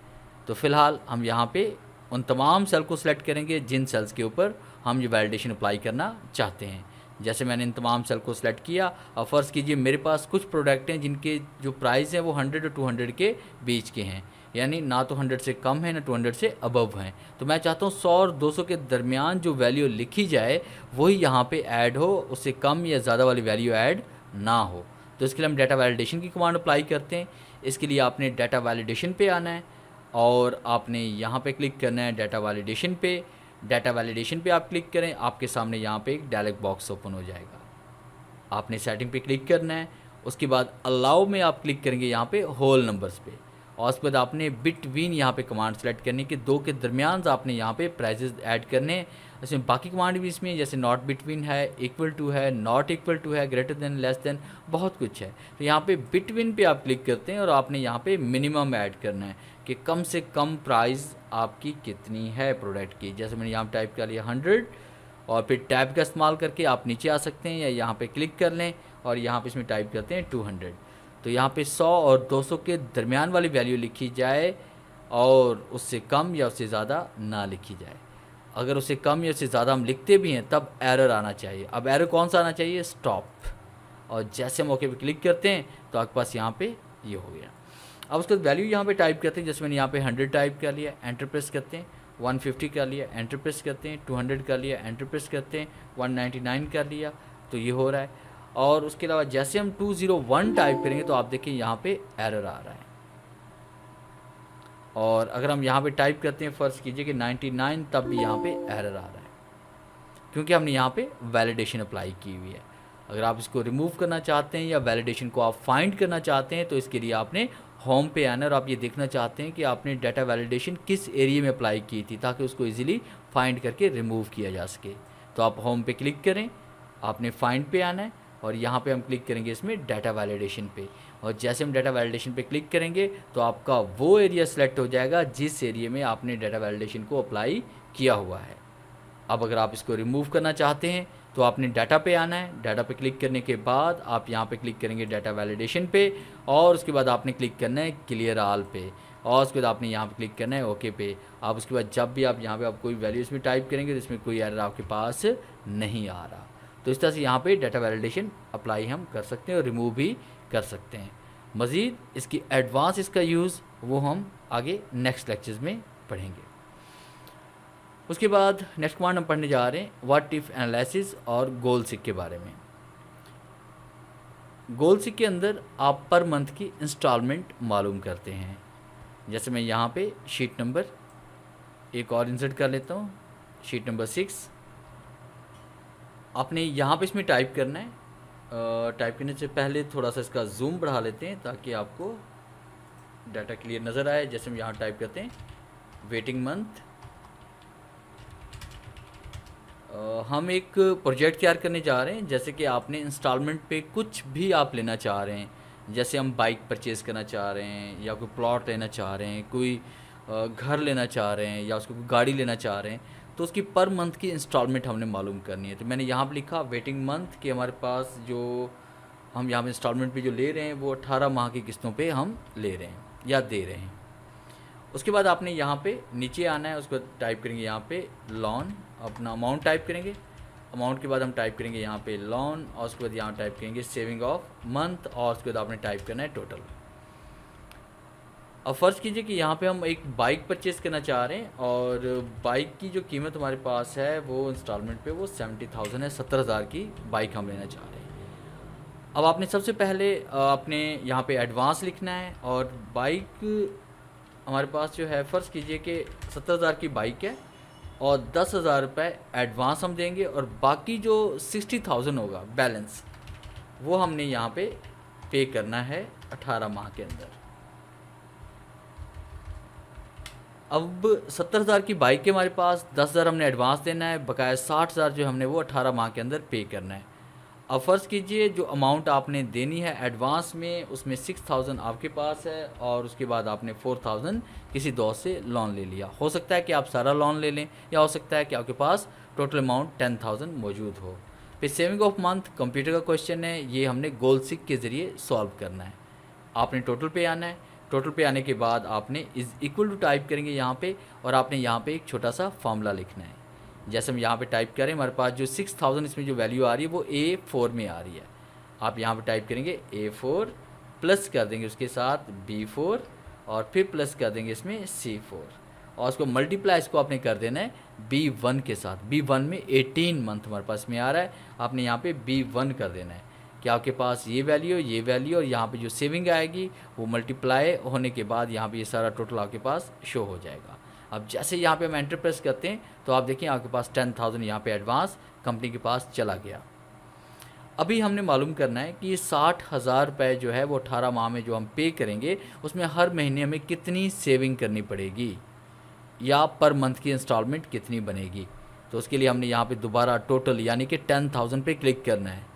तो फ़िलहाल हम यहाँ पे उन तमाम सेल को सिलेक्ट करेंगे जिन सेल्स के ऊपर हम ये वैलिडेशन अप्लाई करना चाहते हैं। जैसे मैंने इन तमाम सेल को सिलेक्ट किया और फ़र्ज़ कीजिए मेरे पास कुछ प्रोडक्ट हैं जिनके जो प्राइस हैं वो 100 और 200 के बीच के हैं, यानी ना तो 100 से कम है ना 200 से अबव हैं। तो मैं चाहता हूँ 100 और 200 के दरमियान जो वैल्यू लिखी जाए वही यहाँ पे ऐड हो, उससे कम या ज़्यादा वाली वैल्यू ऐड ना हो। तो इसके लिए हम डाटा वैलिडेशन की कमांड अप्लाई करते हैं। इसके लिए आपने डाटा वैलिडेशन पे आना है और आपने यहाँ पे क्लिक करना है डाटा वैलिडेशन पे। डाटा वैलिडेशन पे आप क्लिक करें, आपके सामने यहाँ पे एक डायलॉग बॉक्स ओपन हो जाएगा। आपने सेटिंग पे क्लिक करना है, उसके बाद अलाउ में आप क्लिक करेंगे यहाँ पे होल नंबर्स पे और उसके बाद आपने बिटवीन यहाँ पे कमांड सेलेक्ट करनी कि 2 के दरमियान आपने यहाँ पे प्राइजेस ऐड करने हैं। इसमें बाकी कमांड भी इसमें जैसे नॉट बिटवीन है, इक्वल टू है, नॉट इक्वल टू है, ग्रेटर देन, लेस देन, बहुत कुछ है। तो यहाँ पे बिटवीन पे आप क्लिक करते हैं और आपने यहाँ पे मिनिमम ऐड करना है कि कम से कम प्राइस आपकी कितनी है प्रोडक्ट की। जैसे मैंने यहाँ टाइप कर लिया 100 और फिर टैब का इस्तेमाल करके आप नीचे आ सकते हैं या यहाँ पे क्लिक कर लें और यहाँ पे इसमें टाइप करते हैं 200। तो यहाँ पे 100 और 200 के दरमियान वाली वैल्यू लिखी जाए और उससे कम या उससे ज़्यादा ना लिखी जाए। अगर उससे कम या उससे ज़्यादा हम लिखते भी हैं तब एरर आना चाहिए। अब एरर कौन सा आना चाहिए? स्टॉप। और जैसे हम ओके पे क्लिक करते हैं तो आपके पास यहाँ पे ये हो गया। अब उसके बाद वैल्यू यहाँ पे टाइप करते हैं। जैसे मैंने यहाँ पे 100 टाइप कर लिया, एंटर प्रेस करते हैं, 150 कर लिया, एंटर प्रेस करते हैं, 200 कर लिया, एंटर प्रेस करते हैं, 199 कर लिया, तो ये हो रहा है। और उसके अलावा जैसे हम 201 टाइप करेंगे तो आप देखिए यहाँ पे एरर आ रहा है। और अगर हम यहाँ पे टाइप करते हैं, फ़र्ज़ कीजिए कि 99, तब भी यहाँ पे एरर आ रहा है क्योंकि हमने यहाँ पे वैलिडेशन अप्लाई की हुई है। अगर आप इसको रिमूव करना चाहते हैं या वैलिडेशन को आप फाइंड करना चाहते हैं तो इसके लिए आपने होम पे आना और आप ये देखना चाहते हैं कि आपने डाटा वैलिडेशन किस एरिया में अप्लाई की थी ताकि उसको इजीली फाइंड करके रिमूव किया जा सके। तो आप होम पे क्लिक करें, आपने फाइंड पे आना है और यहाँ पे हम क्लिक करेंगे इसमें डाटा वैलिडेशन पे। और जैसे हम डाटा वैलिडेशन पे क्लिक करेंगे तो आपका वो एरिया सेलेक्ट हो जाएगा जिस एरिया में आपने डाटा वैलिडेशन को अप्लाई किया हुआ है। अब अगर आप इसको रिमूव करना चाहते हैं तो आपने डाटा पे आना है। डाटा पे क्लिक करने के बाद आप यहाँ पे क्लिक करेंगे डाटा वैलिडेशन पे और उसके बाद आपने क्लिक करना है क्लियर ऑल पे और उसके बाद आपने यहाँ पे क्लिक करना है ओके पे। आप उसके बाद जब भी आप यहाँ पे आप कोई वैल्यू इसमें टाइप करेंगे तो इसमें कोई एरर आपके पास नहीं आ रहा। तो इस तरह से यहाँ पे डाटा वैलिडेशन अप्लाई हम कर सकते हैं और रिमूव भी कर सकते हैं। मज़ीद इसकी एडवांस इसका यूज़ वो हम आगे नेक्स्ट लेक्चर्स में पढ़ेंगे। उसके बाद नेक्स्ट कमांड हम पढ़ने जा रहे हैं व्हाट इफ़ एनालिसिस और गोल सिक के बारे में। गोल सिक के अंदर आप पर मंथ की इंस्टॉलमेंट मालूम करते हैं। जैसे मैं यहाँ पे शीट नंबर एक और इंसर्ट कर लेता हूँ, शीट नंबर 6। आपने यहाँ पे इसमें टाइप करना है। टाइप करने से पहले थोड़ा सा इसका जूम बढ़ा लेते हैं ताकि आपको डाटा क्लियर नज़र आए। जैसे हम यहाँ टाइप करते हैं वेटिंग मंथ। हम एक प्रोजेक्ट तैयार करने जा रहे हैं, जैसे कि आपने इंस्टॉलमेंट पे कुछ भी आप लेना चाह रहे हैं। जैसे हम बाइक परचेज़ करना चाह रहे हैं, या कोई प्लॉट लेना चाह रहे हैं, कोई घर लेना चाह रहे हैं, या उसको कोई गाड़ी लेना चाह रहे हैं, तो उसकी पर मंथ की इंस्टॉलमेंट हमने मालूम करनी है। तो मैंने यहाँ पर लिखा वेटिंग मंथ कि हमारे पास जो हम यहाँ पर इंस्टॉलमेंट पे जो ले रहे हैं वो 18 माह की किस्तों पे हम ले रहे हैं या दे रहे हैं। उसके बाद आपने यहाँ पे नीचे आना है, उसके बाद टाइप करेंगे यहाँ पे लोन, अपना अमाउंट टाइप करेंगे। अमाउंट के बाद हम टाइप करेंगे यहाँ पे लोन, और उसके बाद यहाँ टाइप करेंगे सेविंग ऑफ मंथ, और उसके बाद आपने टाइप करना है टोटल। अब फ़र्ज़ कीजिए कि यहाँ पे हम एक बाइक परचेज़ करना चाह रहे हैं, और बाइक की जो कीमत हमारे पास है वो इंस्टॉलमेंट पे वो 70,000 है। 70,000 की बाइक हम लेना चाह रहे हैं। अब आपने सबसे पहले आपने यहाँ पे एडवांस लिखना है, और बाइक हमारे पास जो है फ़र्ज़ कीजिए कि 70,000 की बाइक है, और 10,000 रुपये एडवांस हम देंगे, और बाकी जो 60,000 होगा बैलेंस वो हमने यहाँ पे करना है 18 माह के अंदर। अब 70,000 की बाइक के हमारे पास 10,000 हमने एडवांस देना है, बकाया 60,000 जो हमने वो 18 माह के अंदर पे करना है। अब फ़र्ज़ कीजिए जो अमाउंट आपने देनी है एडवांस में, उसमें 6,000 आपके पास है, और उसके बाद आपने 4,000 किसी दोस्त से लोन ले लिया। हो सकता है कि आप सारा लोन ले लें, या हो सकता है कि आपके पास टोटल अमाउंट 10,000 मौजूद हो। फिर सेविंग ऑफ मंथ कंप्यूटर का क्वेश्चन है, ये हमने गोल सिक के ज़रिए सॉल्व करना है। आपने टोटल पे आना है, टोटल पे आने के बाद आपने इज़ इक्वल टू टाइप करेंगे यहाँ पे, और आपने यहाँ पे एक छोटा सा फार्मूला लिखना है। जैसे हम यहाँ पे टाइप करें, हमारे पास जो 6,000 इसमें जो वैल्यू आ रही है वो A4 में आ रही है। आप यहाँ पे टाइप करेंगे A4, प्लस कर देंगे उसके साथ B4, और फिर प्लस कर देंगे इसमें C4, और उसको मल्टीप्लाई इसको आपने कर देना है B1 के साथ। B1 में 18 मंथ हमारे पास में आ रहा है, आपने यहाँ पे B1 कर देना है कि आपके पास ये वैल्यू, और यहाँ पे जो सेविंग आएगी वो मल्टीप्लाई होने के बाद यहाँ पे ये सारा टोटल आपके पास शो हो जाएगा। अब जैसे यहाँ पे हम एंटर प्रेस करते हैं तो आप देखिए आपके पास 10,000 यहाँ पे एडवांस कंपनी के पास चला गया। अभी हमने मालूम करना है कि ये 60,000 रुपये जो है वो 18 माह में जो हम पे करेंगे उसमें हर महीने हमें कितनी सेविंग करनी पड़ेगी, या पर मंथ की इंस्टॉलमेंट कितनी बनेगी। तो उसके लिए हमने यहाँ पे दोबारा टोटल यानी कि 10,000 पे क्लिक करना है।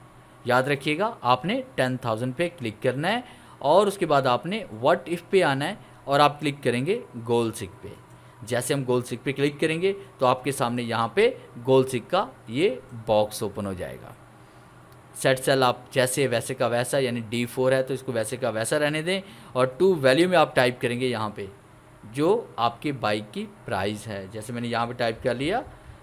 याद रखिएगा आपने 10,000 पे क्लिक करना है, और उसके बाद आपने व्हाट इफ़ पे आना है, और आप क्लिक करेंगे गोल सिक पे। जैसे हम गोल सिक पे क्लिक करेंगे तो आपके सामने यहाँ पे गोल सिक का ये बॉक्स ओपन हो जाएगा। सेट सेल आप जैसे वैसे का वैसा, यानी D4 है तो इसको वैसे का वैसा रहने दें, और टू वैल्यू में आप टाइप करेंगे यहाँ पे जो आपके बाइक की प्राइस है। जैसे मैंने यहाँ पे टाइप कर लिया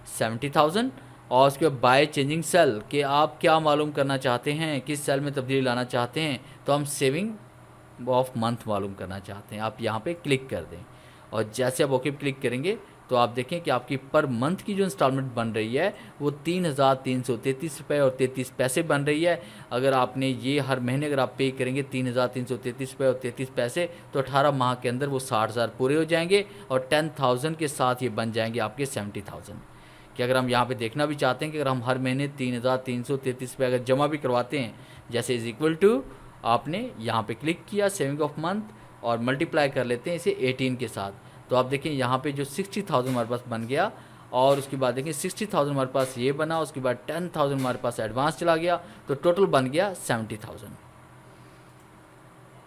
70,000, और उसके बाद बाय चेंजिंग सेल कि आप क्या मालूम करना चाहते हैं, किस सेल में तब्दीली लाना चाहते हैं। तो हम सेविंग ऑफ मंथ मालूम करना चाहते हैं, आप यहाँ पे क्लिक कर दें, और जैसे आप ओके क्लिक करेंगे तो आप देखें कि आपकी पर मंथ की जो इंस्टॉलमेंट बन रही है वो 3,333 रुपये और 33 पैसे बन रही है। अगर आपने ये हर महीने अगर आप पे करेंगे 3,333 रुपये और 33 पैसे, तो 18 माह के अंदर वो 60,000 पूरे हो जाएंगे, और 10,000 के साथ ये बन जाएंगे आपके 70,000। कि अगर हम यहाँ पे देखना भी चाहते हैं कि अगर हम हर महीने 3,333 रुपये अगर जमा भी करवाते हैं, जैसे इज़ इक्वल टू आपने यहाँ पे क्लिक किया सेविंग ऑफ मंथ, और मल्टीप्लाई कर लेते हैं इसे 18 के साथ, तो आप देखें यहाँ पे जो 60,000 हमारे पास बन गया, और उसके बाद देखें 60,000 हमारे पास ये बना, उसके बाद 10,000 हमारे पास एडवांस चला गया, तो टोटल बन गया 70,000।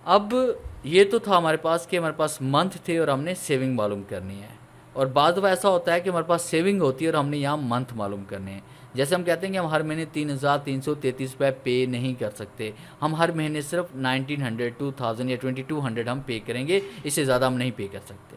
अब ये तो था हमारे पास कि हमारे पास मंथ थे और हमने सेविंग मालूम करनी है, और बाद में ऐसा होता है कि हमारे पास सेविंग होती है और हमने यहाँ मंथ मालूम करने हैं। जैसे हम कहते हैं कि हम हर महीने 3,333 रुपये पे नहीं कर सकते, हम हर महीने सिर्फ 1,900, 2,000 या 2,200 हम पे करेंगे, इससे ज़्यादा हम नहीं पे कर सकते।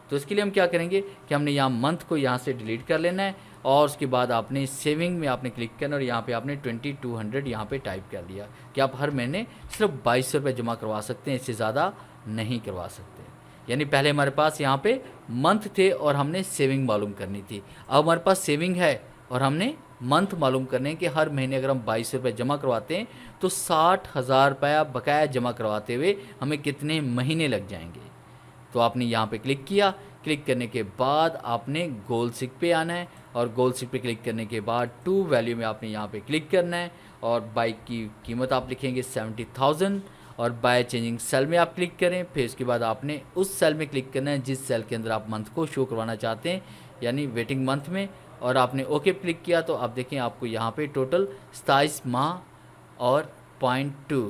तो इसके लिए हम क्या करेंगे कि हमने यहाँ मंथ को यहाँ से डिलीट कर लेना है, और उसके बाद आपने सेविंग में आपने क्लिक करना, और यहाँ पे आपने 2,200 यहाँ पे टाइप कर दिया कि आप हर महीने सिर्फ 2,200 रुपये जमा करवा सकते हैं, इससे ज़्यादा नहीं करवा सकते। यानी पहले हमारे पास यहाँ पे मंथ थे और हमने सेविंग मालूम करनी थी, अब हमारे पास सेविंग है और हमने मंथ मालूम करने कि हर महीने अगर हम 2,200 रुपये जमा करवाते हैं तो 60,000 रुपया बकाया जमा करवाते हुए हमें कितने महीने लग जाएंगे। तो आपने यहाँ पे क्लिक किया। क्लिक करने के बाद आपने गोल सिक पे आना है और गोल सिक पे क्लिक करने के बाद टू वैल्यू में आपने यहाँ पे क्लिक करना है और बाइक की कीमत आप लिखेंगे 70,000 और बाय चेंजिंग सेल में आप क्लिक करें। फिर उसके बाद आपने उस सेल में क्लिक करना है जिस सेल के अंदर आप मंथ को शो करवाना चाहते हैं, यानी वेटिंग मंथ में, और आपने ओके क्लिक किया तो आप देखें आपको यहाँ पे टोटल 27 माह और 0.2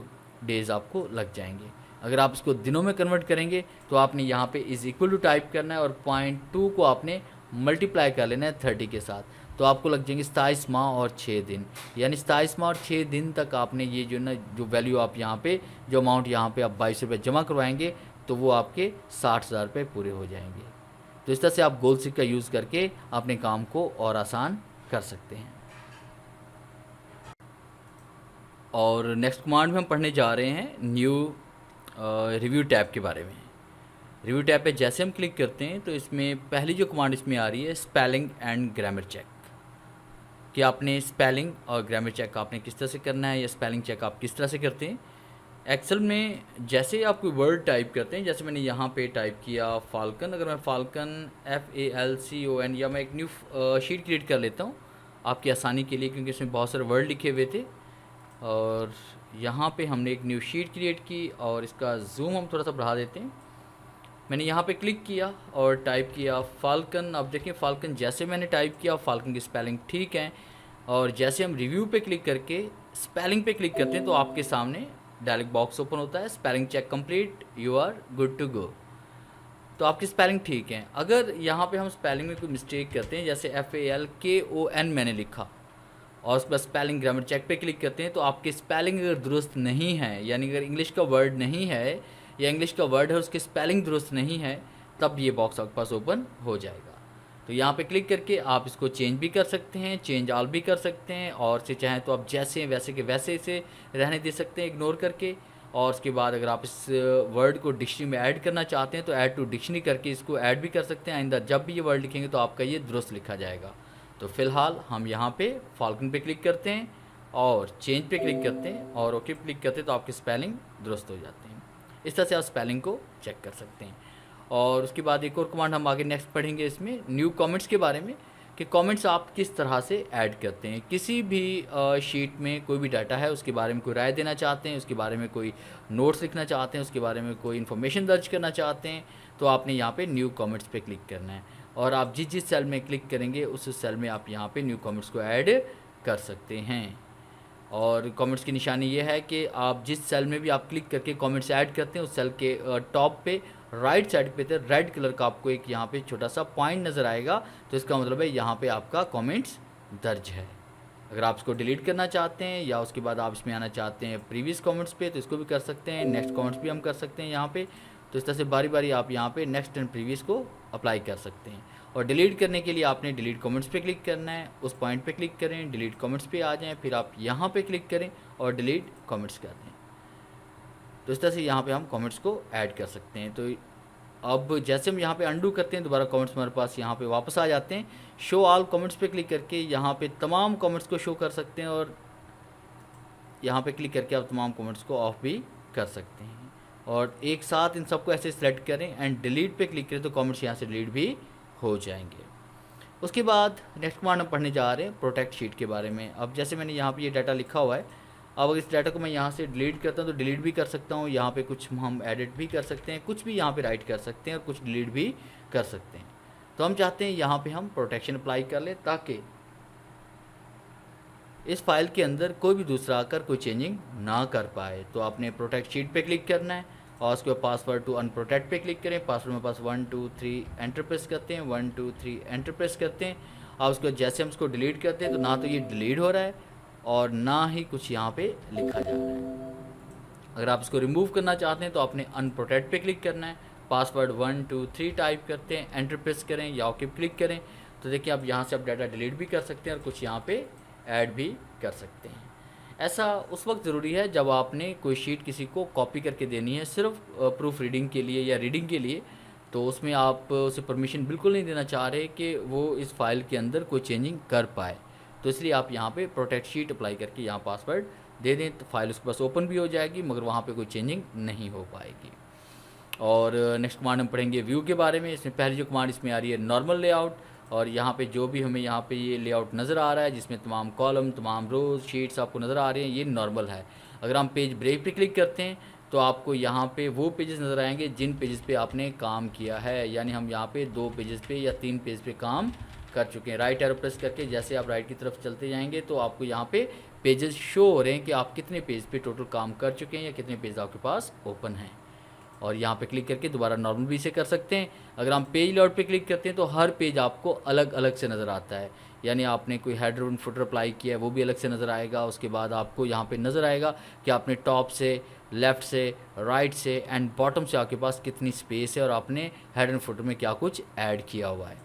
डेज़ आपको लग जाएंगे। अगर आप इसको दिनों में कन्वर्ट करेंगे तो आपने यहाँ पे इज इक्वल टू टाइप करना है और 0.2 को आपने मल्टीप्लाई कर लेना है 30 के साथ, तो आपको लग जाएंगे 27 माह और 6 दिन, यानी 27 माह और 6 दिन तक आपने ये जो ना जो वैल्यू आप यहाँ पे जो अमाउंट यहाँ पे आप 22 रुपये जमा करवाएंगे तो वो आपके 60,000 रुपये पूरे हो जाएंगे। तो इस तरह से आप गोल सिक का यूज़ करके अपने काम को और आसान कर सकते हैं। और नेक्स्ट कमांड में हम पढ़ने जा रहे हैं न्यू रिव्यू टैब के बारे में। रिव्यू टैब पे जैसे हम क्लिक करते हैं तो इसमें पहली जो कमांड इसमें आ रही है स्पेलिंग एंड ग्रामर चेक, कि आपने स्पेलिंग और ग्रामर चेक आपने किस तरह से करना है या स्पेलिंग चेक आप किस तरह से करते हैं। एक्सेल में जैसे आप कोई वर्ड टाइप करते हैं, जैसे मैंने यहाँ पे टाइप किया फाल्कन, अगर मैं फाल्कन FALCON या मैं एक न्यू शीट क्रिएट कर लेता हूँ आपकी आसानी के लिए, क्योंकि इसमें बहुत सारे वर्ड लिखे हुए थे। और यहाँ पे हमने एक न्यू शीट क्रिएट की और इसका जूम हम थोड़ा सा बढ़ा देते हैं। मैंने यहाँ पे क्लिक किया और टाइप किया फाल्कन। अब देखिए फाल्कन जैसे मैंने टाइप किया फाल्कन की स्पेलिंग ठीक है, और जैसे हम रिव्यू पे क्लिक करके स्पेलिंग पे क्लिक करते हैं तो आपके सामने डायलॉग बॉक्स ओपन होता है, spelling check complete, you are good to go. तो आपकी स्पेलिंग ठीक है। अगर यहाँ पे हम स्पेलिंग में कोई मिस्टेक करते हैं, जैसे FALKON मैंने लिखा और उस पर स्पेलिंग ग्रामर चेक पे क्लिक करते हैं, तो आपकी स्पेलिंग अगर दुरुस्त नहीं है, यानी अगर इंग्लिश का वर्ड नहीं है या इंग्लिश का वर्ड है उसकी स्पेलिंग दुरुस्त नहीं है, तब ये बॉक्स आपके पास ओपन हो जाएगा। तो यहाँ पे क्लिक करके आप इसको चेंज भी कर सकते हैं, चेंज ऑल भी कर सकते हैं, और से चाहें तो आप जैसे वैसे के वैसे इसे रहने दे सकते हैं इग्नोर करके। और उसके बाद अगर आप इस वर्ड को डिक्शनरी में ऐड करना चाहते हैं तो ऐड टू डिक्शनरी करके इसको ऐड भी कर सकते हैं। आइंदा जब भी ये वर्ड लिखेंगे तो आपका ये दुरुस्त लिखा जाएगा। तो फ़िलहाल हम यहाँ पे फाल्कन पे क्लिक करते हैं और चेंज पे क्लिक करते हैं और ओके क्लिक करते हैं तो आपकी स्पेलिंग दुरुस्त हो जाती है। इस तरह से आप स्पेलिंग को चेक कर सकते हैं। और उसके बाद एक और कमांड हम आगे नेक्स्ट पढ़ेंगे इसमें न्यू कमेंट्स के बारे में, कि कमेंट्स आप किस तरह से ऐड करते हैं। किसी भी शीट में कोई भी डाटा है उसके बारे में कोई राय देना चाहते हैं, उसके बारे में कोई नोट्स लिखना चाहते हैं, उसके बारे में कोई इन्फॉर्मेशन दर्ज करना चाहते हैं, तो आपने यहाँ पे न्यू कमेंट्स पे क्लिक करना है और आप जिस जिस सेल में क्लिक करेंगे उस सेल में आप यहाँ पे न्यू कमेंट्स को ऐड कर सकते हैं। और कमेंट्स की निशानी ये है कि आप जिस सेल में भी आप क्लिक करके कमेंट्स ऐड करते हैं उस सेल के टॉप पे राइट साइड पे तो रेड कलर का आपको एक यहाँ पे छोटा सा पॉइंट नज़र आएगा, तो इसका मतलब है यहाँ पे आपका कमेंट्स दर्ज है। अगर आप इसको डिलीट करना चाहते हैं या उसके बाद आप इसमें आना चाहते हैं प्रीवियस कमेंट्स पे तो इसको भी कर सकते हैं, नेक्स्ट कमेंट्स भी हम कर सकते हैं यहाँ पे। तो इस तरह से बारी बारी आप यहाँ पे नेक्स्ट एंड प्रीवियस को अप्लाई कर सकते हैं। और डिलीट करने के लिए आपने डिलीट कमेंट्स पे क्लिक करना है, उस पॉइंट पे क्लिक करें, डिलीट कमेंट्स पे आ जाएं, फिर आप यहाँ पे क्लिक करें और डिलीट कमेंट्स कर दें। तो इस तरह से यहाँ पे हम कमेंट्स को ऐड कर सकते हैं। तो अब जैसे हम यहाँ पे अंडू करते हैं दोबारा कमेंट्स हमारे पास यहाँ पे वापस आ जाते हैं। शो ऑल कमेंट्स पे क्लिक करके यहाँ पे तमाम कमेंट्स को शो कर सकते हैं और यहाँ पे क्लिक करके आप तमाम कमेंट्स को ऑफ भी कर सकते हैं। और एक साथ इन सबको ऐसे सेलेक्ट करें एंड डिलीट पे क्लिक करें तो कमेंट्स यहाँ से डिलीट भी हो जाएंगे। उसके बाद नेक्स्ट कमांड हम पढ़ने जा रहे हैं प्रोटेक्ट शीट के बारे में। अब जैसे मैंने यहाँ पे ये डाटा लिखा हुआ है, अब अगर इस डाटा को मैं यहाँ से डिलीट करता हूँ तो डिलीट भी कर सकता हूँ, यहाँ पे कुछ हम एडिट भी कर सकते हैं, कुछ भी यहाँ पे राइट कर सकते हैं और कुछ डिलीट भी कर सकते हैं। तो हम चाहते हैं यहाँ पे हम प्रोटेक्शन अप्लाई कर लें ताकि इस फाइल के अंदर कोई भी दूसरा आकर कोई चेंजिंग ना कर पाए। तो आपने प्रोटेक्ट शीट पे क्लिक करना है और उसके बाद पासवर्ड टू अनप्रोटेक्ट पे क्लिक करें। पासवर्ड में पास 1 2 3 एंटर प्रेस करते हैं, 1 2 3 एंटर प्रेस करते हैं। और उसके बाद जैसे हम इसको डिलीट करते हैं तो ना तो ये डिलीट हो रहा है और ना ही कुछ यहाँ पे लिखा जा रहा है। अगर आप इसको रिमूव करना चाहते हैं तो आपने अनप्रोटेक्ट पे क्लिक करना है, पासवर्ड 1 2 3 टाइप करते हैं, एंटर प्रेस करें या ओके क्लिक करें। तो देखिए आप यहाँ से आप डाटा डिलीट भी कर सकते हैं और कुछ यहाँ पे ऐड भी कर सकते हैं। ऐसा उस वक्त ज़रूरी है जब आपने कोई शीट किसी को कॉपी करके देनी है सिर्फ प्रूफ रीडिंग के लिए या रीडिंग के लिए, तो उसमें आप उसे परमिशन बिल्कुल नहीं देना चाह रहे कि वो इस फाइल के अंदर कोई चेंजिंग कर पाए। तो इसलिए आप यहाँ पे प्रोटेक्ट शीट अप्लाई करके यहाँ पासवर्ड दे दें तो फाइल उसके पास ओपन भी हो जाएगी मगर वहाँ पे कोई चेंजिंग नहीं हो पाएगी। और नेक्स्ट कमांड हम पढ़ेंगे व्यू के बारे में। इसमें पहली जो कमांड इसमें आ रही है नॉर्मल लेआउट, और यहाँ पे जो भी हमें यहाँ पे ये लेआउट नज़र आ रहा है जिसमें तमाम कॉलम, तमाम रोज, शीट्स आपको नज़र आ रही हैं, ये नॉर्मल है। अगर हम पेज ब्रेक पे क्लिक करते हैं तो आपको यहाँ पे वो पेजेस नज़र आएंगे जिन पेजेस पे आपने काम किया है, यानी हम यहाँ पे 2 पेजेस पे या 3 पेज पे काम कर चुके हैं। राइट एरो प्रेस करके जैसे आप राइट की तरफ चलते जाएंगे तो आपको यहाँ पे पेजेस शो हो रहे हैं कि आप कितने पेज पे टोटल काम कर चुके हैं या कितने पेज आपके पास ओपन हैं। और यहाँ पे क्लिक करके दोबारा नॉर्मल भी से कर सकते हैं। अगर हम पेज लेआउट पे क्लिक करते हैं तो हर पेज आपको अलग अलग से नज़र आता है, यानी आपने कोई हेडर और फुटर अप्लाई किया है वो भी अलग से नज़र आएगा। उसके बाद आपको यहाँ पे नज़र आएगा कि आपने टॉप से, लेफ़्ट से, राइट से एंड बॉटम से आपके पास कितनी स्पेस है और आपने हेडर एंड फुटर में क्या कुछ ऐड किया हुआ है।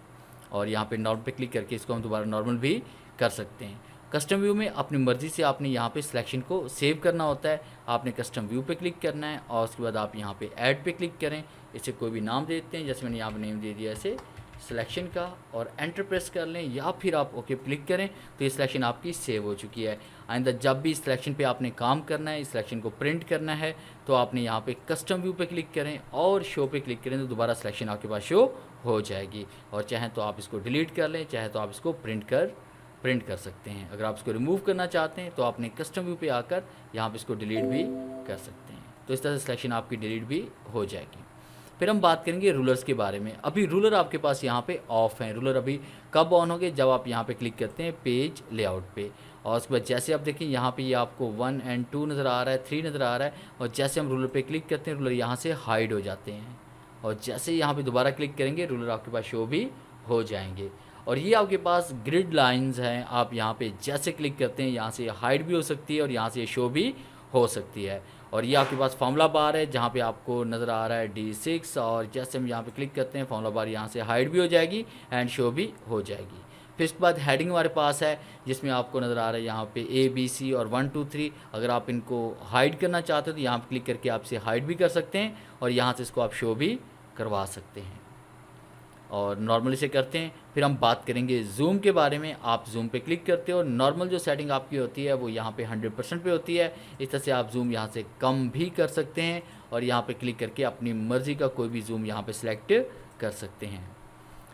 और यहाँ पे नॉर्मल पे क्लिक करके इसको हम दोबारा नॉर्मल भी कर सकते हैं। कस्टम व्यू में अपनी मर्ज़ी से आपने यहाँ पे सिलेक्शन को सेव करना होता है। आपने कस्टम व्यू पे क्लिक करना है और उसके बाद आप यहाँ पे ऐड पे क्लिक करें। इसे कोई भी नाम देते हैं, जैसे मैंने यहाँ पे नेम दे दिया ऐसे सिलेक्शन का, और एंटर प्रेस कर लें या फिर आप ओके क्लिक करें तो ये सिलेक्शन आपकी सेव हो चुकी है। आइंदा जब भी इस सिलेक्शन पे आपने काम करना है, इस सिलेक्शन को प्रिंट करना है, तो आपने यहाँ पे कस्टम व्यू पे क्लिक करें और शो पे क्लिक करें तो दोबारा सिलेक्शन आपके पास शो हो जाएगी। और चाहे तो आप इसको डिलीट कर लें, चाहे तो आप इसको प्रिंट कर सकते हैं। अगर आप इसको रिमूव करना चाहते हैं तो आपने कस्टम व्यू पे आकर यहाँ पे इसको डिलीट भी कर सकते हैं। तो इस तरह से सिलेक्शन आपकी डिलीट भी हो जाएगी। फिर हम बात करेंगे रूलर्स के बारे में। अभी रूलर आपके पास यहाँ पे ऑफ हैं। रूलर अभी कब ऑन होंगे? जब आप यहाँ पे क्लिक करते हैं पेज लेआउट पे, और उसके बाद जैसे आप देखें यहाँ पे ये आपको 1 और 2 नज़र आ रहा है, 3 नज़र आ रहा है, और जैसे हम रूलर पे क्लिक करते हैं रूलर यहाँ से हाइड हो जाते हैं, और जैसे यहाँ पे दोबारा क्लिक करेंगे रूलर आपके पास शो भी हो जाएंगे। और ये आपके पास ग्रिड लाइंस हैं, आप यहाँ पे जैसे क्लिक करते हैं यहाँ से हाइड भी हो सकती है और यहाँ से शो भी हो सकती है। और ये आपके पास फार्मूला बार है जहाँ पे आपको नज़र आ रहा है D6, और जैसे हम यहाँ पे क्लिक करते हैं फार्मूला बार यहाँ से हाइड भी हो जाएगी एंड शो भी हो जाएगी। फिर इसके बाद हेडिंग हमारे पास है जिसमें आपको नज़र आ रहा है यहाँ पे ABC और 1 2 3। अगर आप इनको हाइड करना चाहते हो तो यहाँ पर क्लिक करके आप इसे हाइड भी कर सकते हैं और यहाँ से इसको आप शो भी करवा सकते हैं। और नॉर्मल इसे करते हैं। फिर हम बात करेंगे जूम के बारे में। आप जूम पे क्लिक करते हो, नॉर्मल जो सेटिंग आपकी होती है वो यहाँ पे 100% पे होती है। इस तरह से आप जूम यहाँ से कम भी कर सकते हैं और यहाँ पे क्लिक करके अपनी मर्ज़ी का कोई भी जूम यहाँ पे सिलेक्ट कर सकते हैं।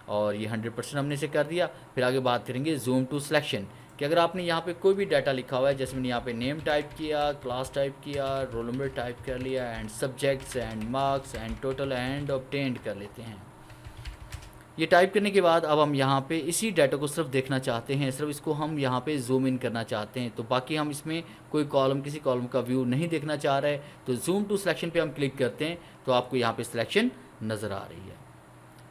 और ये 100% हमने इसे कर दिया। फिर आगे बात करेंगे जूम टू सिलेक्शन कि अगर आपने यहाँ पे कोई भी डाटा लिखा हुआ है, जैसे मैंने यहाँ पे नेम टाइप किया, क्लास टाइप किया, रोल नंबर टाइप कर लिया and subjects and marks and total and obtained कर लेते हैं। ये टाइप करने के बाद अब हम यहाँ पे इसी डाटा को सिर्फ देखना चाहते हैं, सिर्फ इसको हम यहाँ पे जूम इन करना चाहते हैं। तो बाकी हम इसमें कोई कॉलम, किसी कॉलम का व्यू नहीं देखना चाह रहे, तो जूम टू सिलेक्शन पे हम क्लिक करते हैं तो आपको यहाँ पे सिलेक्शन नज़र आ रही है,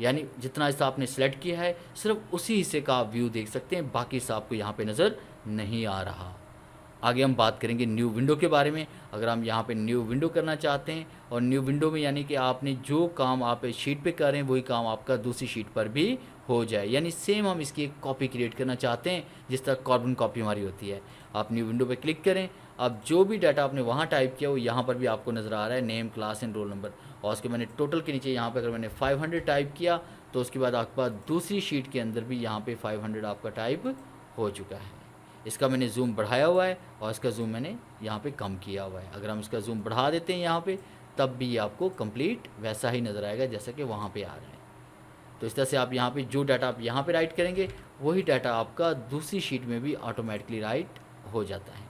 यानी जितना हिस्सा आपने सेलेक्ट किया है सिर्फ उसी हिस्से का आप व्यू देख सकते हैं, बाकी हिस्सा आपको यहाँ पे नज़र नहीं आ रहा। आगे हम बात करेंगे न्यू विंडो के बारे में। अगर हम यहाँ पे न्यू विंडो करना चाहते हैं, और न्यू विंडो में यानी कि आपने जो काम आप शीट पे कर रहे हैं वही काम आपका दूसरी शीट पर भी हो जाए, यानी सेम हम इसकी एक कॉपी क्रिएट करना चाहते हैं जिस तरह कार्बन कॉपी हमारी होती है। आप न्यू विंडो पे क्लिक करें। अब जो भी डाटा आपने वहाँ टाइप किया वो यहाँ पर भी आपको नज़र आ रहा है, name, class and roll number. और उसके मैंने टोटल के नीचे यहाँ पर अगर मैंने 500 टाइप किया तो उसके बाद आपके पास दूसरी शीट के अंदर भी यहाँ पे 500 आपका टाइप हो चुका है। इसका मैंने जूम बढ़ाया हुआ है और इसका जूम मैंने यहाँ पे कम किया हुआ है। अगर हम इसका जूम बढ़ा देते हैं यहाँ पे, तब भी ये आपको कंप्लीट वैसा ही नज़र आएगा जैसा कि वहाँ पे आ रहा है। तो इस तरह से आप यहाँ पे जो डाटा आप यहाँ पे राइट करेंगे वही डाटा आपका दूसरी शीट में भी ऑटोमेटिकली राइट हो जाता है।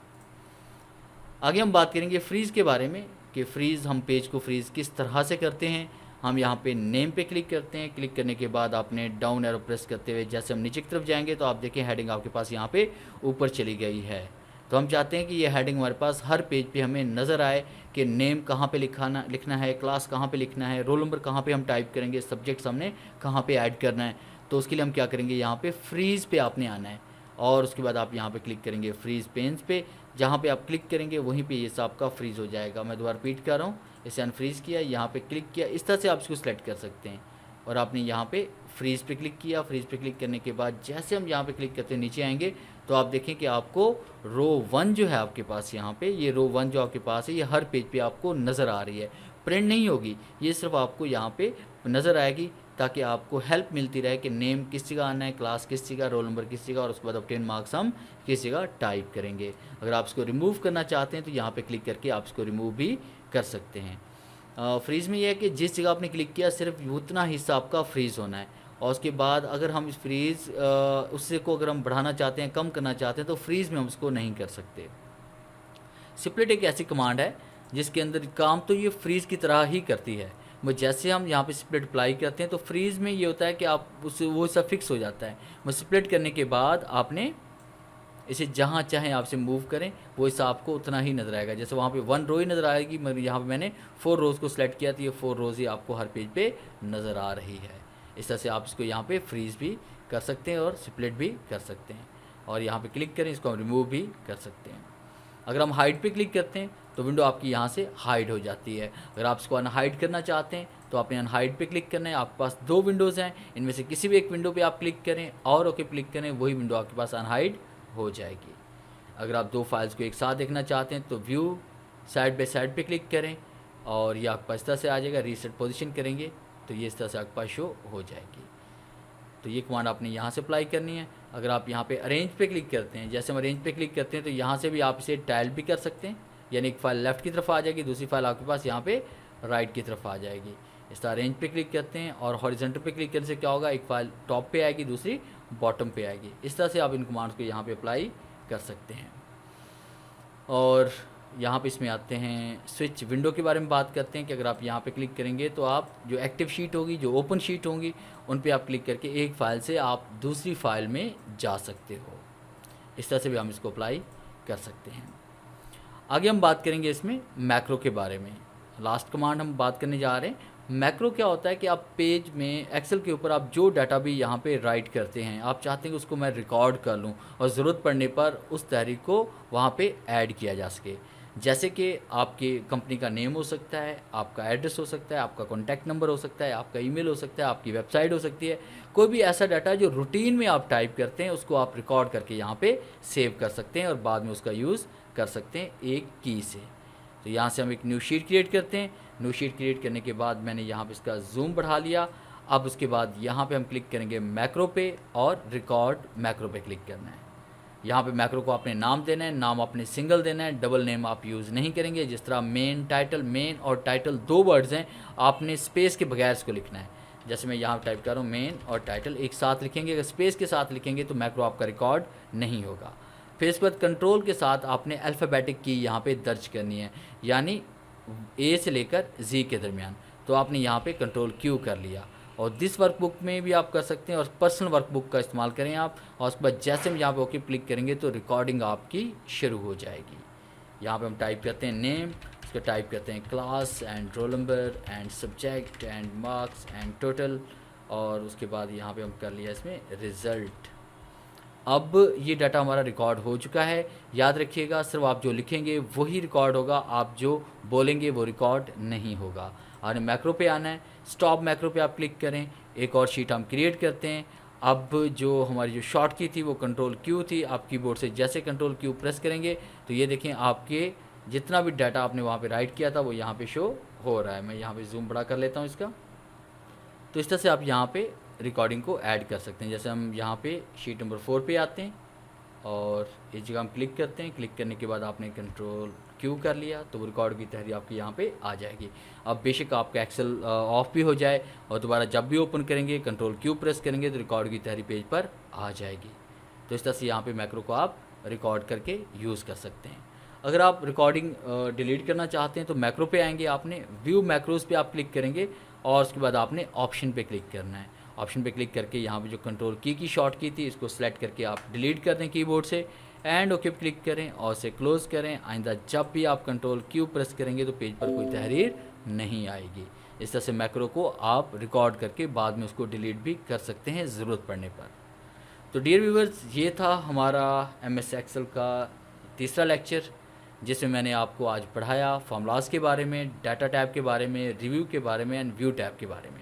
आगे हम बात करेंगे फ्रीज़ के बारे में कि फ्रीज़, हम पेज को फ्रीज़ किस तरह से करते हैं। हम यहाँ पे नेम पे क्लिक करते हैं। क्लिक करने के बाद आपने डाउन एरो प्रेस करते हुए जैसे हम नीचे की तरफ जाएंगे तो आप देखें हेडिंग आपके पास यहाँ पे ऊपर चली गई है। तो हम चाहते हैं कि ये हेडिंग हमारे पास हर पेज पे हमें नज़र आए कि नेम कहाँ पे लिखना है, क्लास कहाँ पे लिखना है, रोल नंबर कहाँ पे हम टाइप करेंगे, सब्जेक्ट्स हमने कहाँ पे ऐड करना है। तो उसके लिए हम क्या करेंगे, यहाँ पे फ्रीज़ पे आपने आना है और उसके बाद आप यहाँ पे क्लिक करेंगे फ्रीज़ पेन्स पे। जहाँ पे आप क्लिक करेंगे वहीं पे ये सब आपका फ्रीज़ हो जाएगा। मैं दोबारा रिपीट कर रहा हूँ, इसे अनफ्रीज़ किया, यहाँ पे क्लिक किया, इस तरह से आप इसको सेलेक्ट कर सकते हैं। और आपने यहाँ पे फ्रीज़ पे क्लिक किया। फ्रीज़ पे क्लिक करने के बाद जैसे हम यहाँ पे क्लिक करते हैं नीचे आएंगे तो आप देखें कि आपको रो 1 जो है आपके पास यहाँ पे, ये रो 1 जो आपके पास है ये हर पेज पे आपको नज़र आ रही है। प्रिंट नहीं होगी, ये सिर्फ आपको यहाँ पे नज़र आएगी ताकि आपको हेल्प मिलती रहे कि नेम किस जगह आना है, क्लास किस जगह, रोल नंबर किस जगह, और उसके बाद ऑब्टेन मार्क्स हम किस जगह टाइप करेंगे। अगर आप इसको रिमूव करना चाहते हैं तो यहाँ पे क्लिक करके आप इसको रिमूव भी कर सकते हैं। फ्रीज़ में ये है कि जिस जगह आपने क्लिक किया सिर्फ उतना हिस्सा आपका फ्रीज़ होना है, और उसके बाद अगर हम इस फ्रीज़ उससे को अगर हम बढ़ाना चाहते हैं, कम करना चाहते हैं, तो फ्रीज़ में हम उसको नहीं कर सकते। स्प्लिट एक ऐसी कमांड है जिसके अंदर काम तो ये फ्रीज़ की तरह ही करती है, बस जैसे हम यहाँ पे स्प्लिट अप्लाई करते हैं तो फ्रीज़ में ये होता है कि आप उससे वो सब फिक्स हो जाता है। बस स्प्लिट करने के बाद आपने इसे जहाँ चाहें आपसे मूव करें वो हिस्सा आपको उतना ही नज़र आएगा। जैसे वहाँ पे 1 रो ही नज़र आएगी, मगर यहाँ पे मैंने 4 रोज़ को सिलेक्ट किया तो ये 4 रोज़ ही आपको हर पेज पे नज़र आ रही है। इस तरह से आप इसको यहाँ पे फ्रीज़ भी कर सकते हैं और स्प्लिट भी कर सकते हैं, और यहाँ पे क्लिक करें इसको हम रिमूव भी कर सकते हैं। अगर हम हाइड पे क्लिक करते हैं तो विंडो आपकी यहाँ से हाइड हो जाती है। अगर आप इसको अनहाइड करना चाहते हैं तो आपने अनहाइड पे क्लिक करना है। आपके पास 2 विंडोज़ हैं, इनमें से किसी भी एक विंडो पे आप क्लिक करें और ओके क्लिक करें, वही विंडो आपके पास अनहाइड हो जाएगी। अगर आप 2 फाइल्स को एक साथ देखना चाहते हैं तो व्यू साइड बाय साइड पे क्लिक करें और ये आपके पास इस तरह से आ जाएगा। रीसेट पोजीशन करेंगे तो ये इस तरह से आपके पास शो हो जाएगी। तो ये कमांड आपने यहाँ से अप्लाई करनी है। अगर आप यहाँ पे अरेंज पे क्लिक करते हैं, जैसे हम अरेंज पे क्लिक करते हैं तो यहाँ से भी आप इसे टाइल भी कर सकते हैं, यानी एक फ़ाइल लेफ़्ट की तरफ आ जाएगी, दूसरी फाइल आपके पास यहाँ पे राइट की तरफ आ जाएगी। इस तरह अरेंज पे क्लिक करते हैं और हॉरिजॉन्टल पे क्लिक करने से क्या होगा, एक फ़ाइल टॉप पे आएगी, दूसरी बॉटम पे आएगी। इस तरह से आप इन कमांड्स को यहाँ पे अप्लाई कर सकते हैं। और यहाँ पे इसमें आते हैं स्विच विंडो के बारे में बात करते हैं कि अगर आप यहाँ पे क्लिक करेंगे तो आप जो एक्टिव शीट होगी, जो ओपन शीट होंगी, उन पे आप क्लिक करके एक फ़ाइल से आप दूसरी फ़ाइल में जा सकते हो। इस तरह से भी हम इसको अप्लाई कर सकते हैं। आगे हम बात करेंगे इसमें मैक्रो के बारे में। लास्ट कमांड हम बात करने जा रहे हैं। मैक्रो क्या होता है कि आप पेज में एक्सेल के ऊपर आप जो डाटा भी यहाँ पे राइट करते हैं, आप चाहते हैं कि उसको मैं रिकॉर्ड कर लूँ और ज़रूरत पड़ने पर उस तहरीर को वहाँ पे ऐड किया जा सके। जैसे कि आपकी कंपनी का नेम हो सकता है, आपका एड्रेस हो सकता है, आपका कॉन्टैक्ट नंबर हो सकता है, आपका ईमेल हो सकता है, आपकी वेबसाइट हो सकती है। कोई भी ऐसा डाटा जो रूटीन में आप टाइप करते हैं उसको आप रिकॉर्ड करके यहाँ पे सेव कर सकते हैं और बाद में उसका यूज़ कर सकते हैं एक की से। तो यहाँ से हम एक न्यू शीट क्रिएट करते हैं। न्यू शीट क्रिएट करने के बाद मैंने यहाँ पे इसका जूम बढ़ा लिया। अब उसके बाद यहाँ पे हम क्लिक करेंगे मैक्रो पे और रिकॉर्ड मैक्रो पे क्लिक करना है। यहाँ पे मैक्रो को आपने नाम देना है, नाम आपने सिंगल देना है, डबल नेम आप यूज़ नहीं करेंगे। जिस तरह मेन और टाइटल 2 वर्ड्स हैं, आपने स्पेस के बगैर इसको लिखना है। जैसे मैं यहाँ टाइप कर रहा हूँ मेन और टाइटल एक साथ लिखेंगे, अगर स्पेस के साथ लिखेंगे तो मैक्रो आपका रिकॉर्ड नहीं होगा। फिर इस पर कंट्रोल के साथ आपने अल्फ़ाबेटिक की यहाँ पे दर्ज करनी है, यानी ए से लेकर जी के दरमियान। तो आपने यहाँ पे कंट्रोल क्यू कर लिया। और दिस वर्कबुक में भी आप कर सकते हैं और पर्सनल वर्कबुक का इस्तेमाल करें आप। और उसके बाद जैसे हम यहाँ पे ओके क्लिक करेंगे तो रिकॉर्डिंग आपकी शुरू हो जाएगी। यहाँ पे हम टाइप करते हैं नेम, उसको टाइप करते हैं class and roll number and subject and marks and total, और उसके बाद यहाँ पे हम कर लिया इसमें रिज़ल्ट। अब ये डाटा हमारा रिकॉर्ड हो चुका है। याद रखिएगा सिर्फ आप जो लिखेंगे वही रिकॉर्ड होगा, आप जो बोलेंगे वो रिकॉर्ड नहीं होगा। और मैक्रो पे आना है, स्टॉप मैक्रो पे आप क्लिक करें। एक और शीट हम क्रिएट करते हैं। अब जो हमारी जो शॉर्ट की थी वो कंट्रोल क्यू थी। आप कीबोर्ड से जैसे कंट्रोल क्यू प्रेस करेंगे तो ये देखें आपके जितना भी डाटा आपने वहाँ पे राइट किया था वो यहाँ पे शो हो रहा है। मैं यहाँ पे जूम बड़ा कर लेता हूँ इसका। तो इस तरह से आप यहाँ पे रिकॉर्डिंग को ऐड कर सकते हैं। जैसे हम यहाँ पे शीट नंबर 4 पे आते हैं और इस जगह हम क्लिक करते हैं। क्लिक करने के बाद आपने कंट्रोल क्यू कर लिया तो रिकॉर्ड की तहरीर आपकी यहाँ पे आ जाएगी। अब बेशक आपका एक्सेल ऑफ भी हो जाए और दोबारा जब भी ओपन करेंगे कंट्रोल क्यू प्रेस करेंगे तो रिकॉर्ड की तहरीर पेज पर आ जाएगी। तो इस तरह से यहाँ पे मैक्रो को आप रिकॉर्ड करके यूज़ कर सकते हैं। अगर आप रिकॉर्डिंग डिलीट करना चाहते हैं तो मैक्रो पे आएंगे, आपने व्यू मैक्रोज पे आप क्लिक करेंगे और उसके बाद आपने ऑप्शन पे क्लिक करना है। ऑप्शन पे क्लिक करके यहाँ पे जो कंट्रोल की शॉर्ट की थी इसको सेलेक्ट करके आप डिलीट कर दें कीबोर्ड से एंड ओके पे क्लिक करें और इसे क्लोज़ करें। आइंदा जब भी आप कंट्रोल क्यू प्रेस करेंगे तो पेज पर कोई तहरीर नहीं आएगी। इस तरह से मैक्रो को आप रिकॉर्ड करके बाद में उसको डिलीट भी कर सकते हैं ज़रूरत पड़ने पर। तो डियर व्यूअर्स, ये था हमारा MS एक्सेल का तीसरा लेक्चर जिसमें मैंने आपको आज पढ़ाया फार्मूलाज के बारे में, डाटा टैब के बारे में, रिव्यू के बारे में एंड व्यू टैब के बारे में।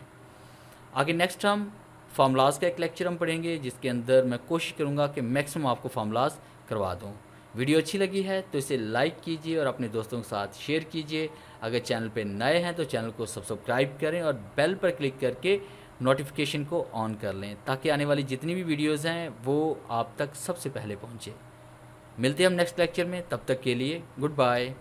आगे नेक्स्ट हम फार्मूलाज का एक लेक्चर हम पढ़ेंगे जिसके अंदर मैं कोशिश करूँगा कि मैक्सिमम आपको फार्मूलाज करवा दूँ। वीडियो अच्छी लगी है तो इसे लाइक कीजिए और अपने दोस्तों के साथ शेयर कीजिए। अगर चैनल पे नए हैं तो चैनल को सब्सक्राइब करें और बेल पर क्लिक करके नोटिफिकेशन को ऑन कर लें ताकि आने वाली जितनी भी वीडियोज़ हैं वो आप तक सबसे पहले पहुँचे। मिलते हैं हम नेक्स्ट लेक्चर में, तब तक के लिए गुड बाय।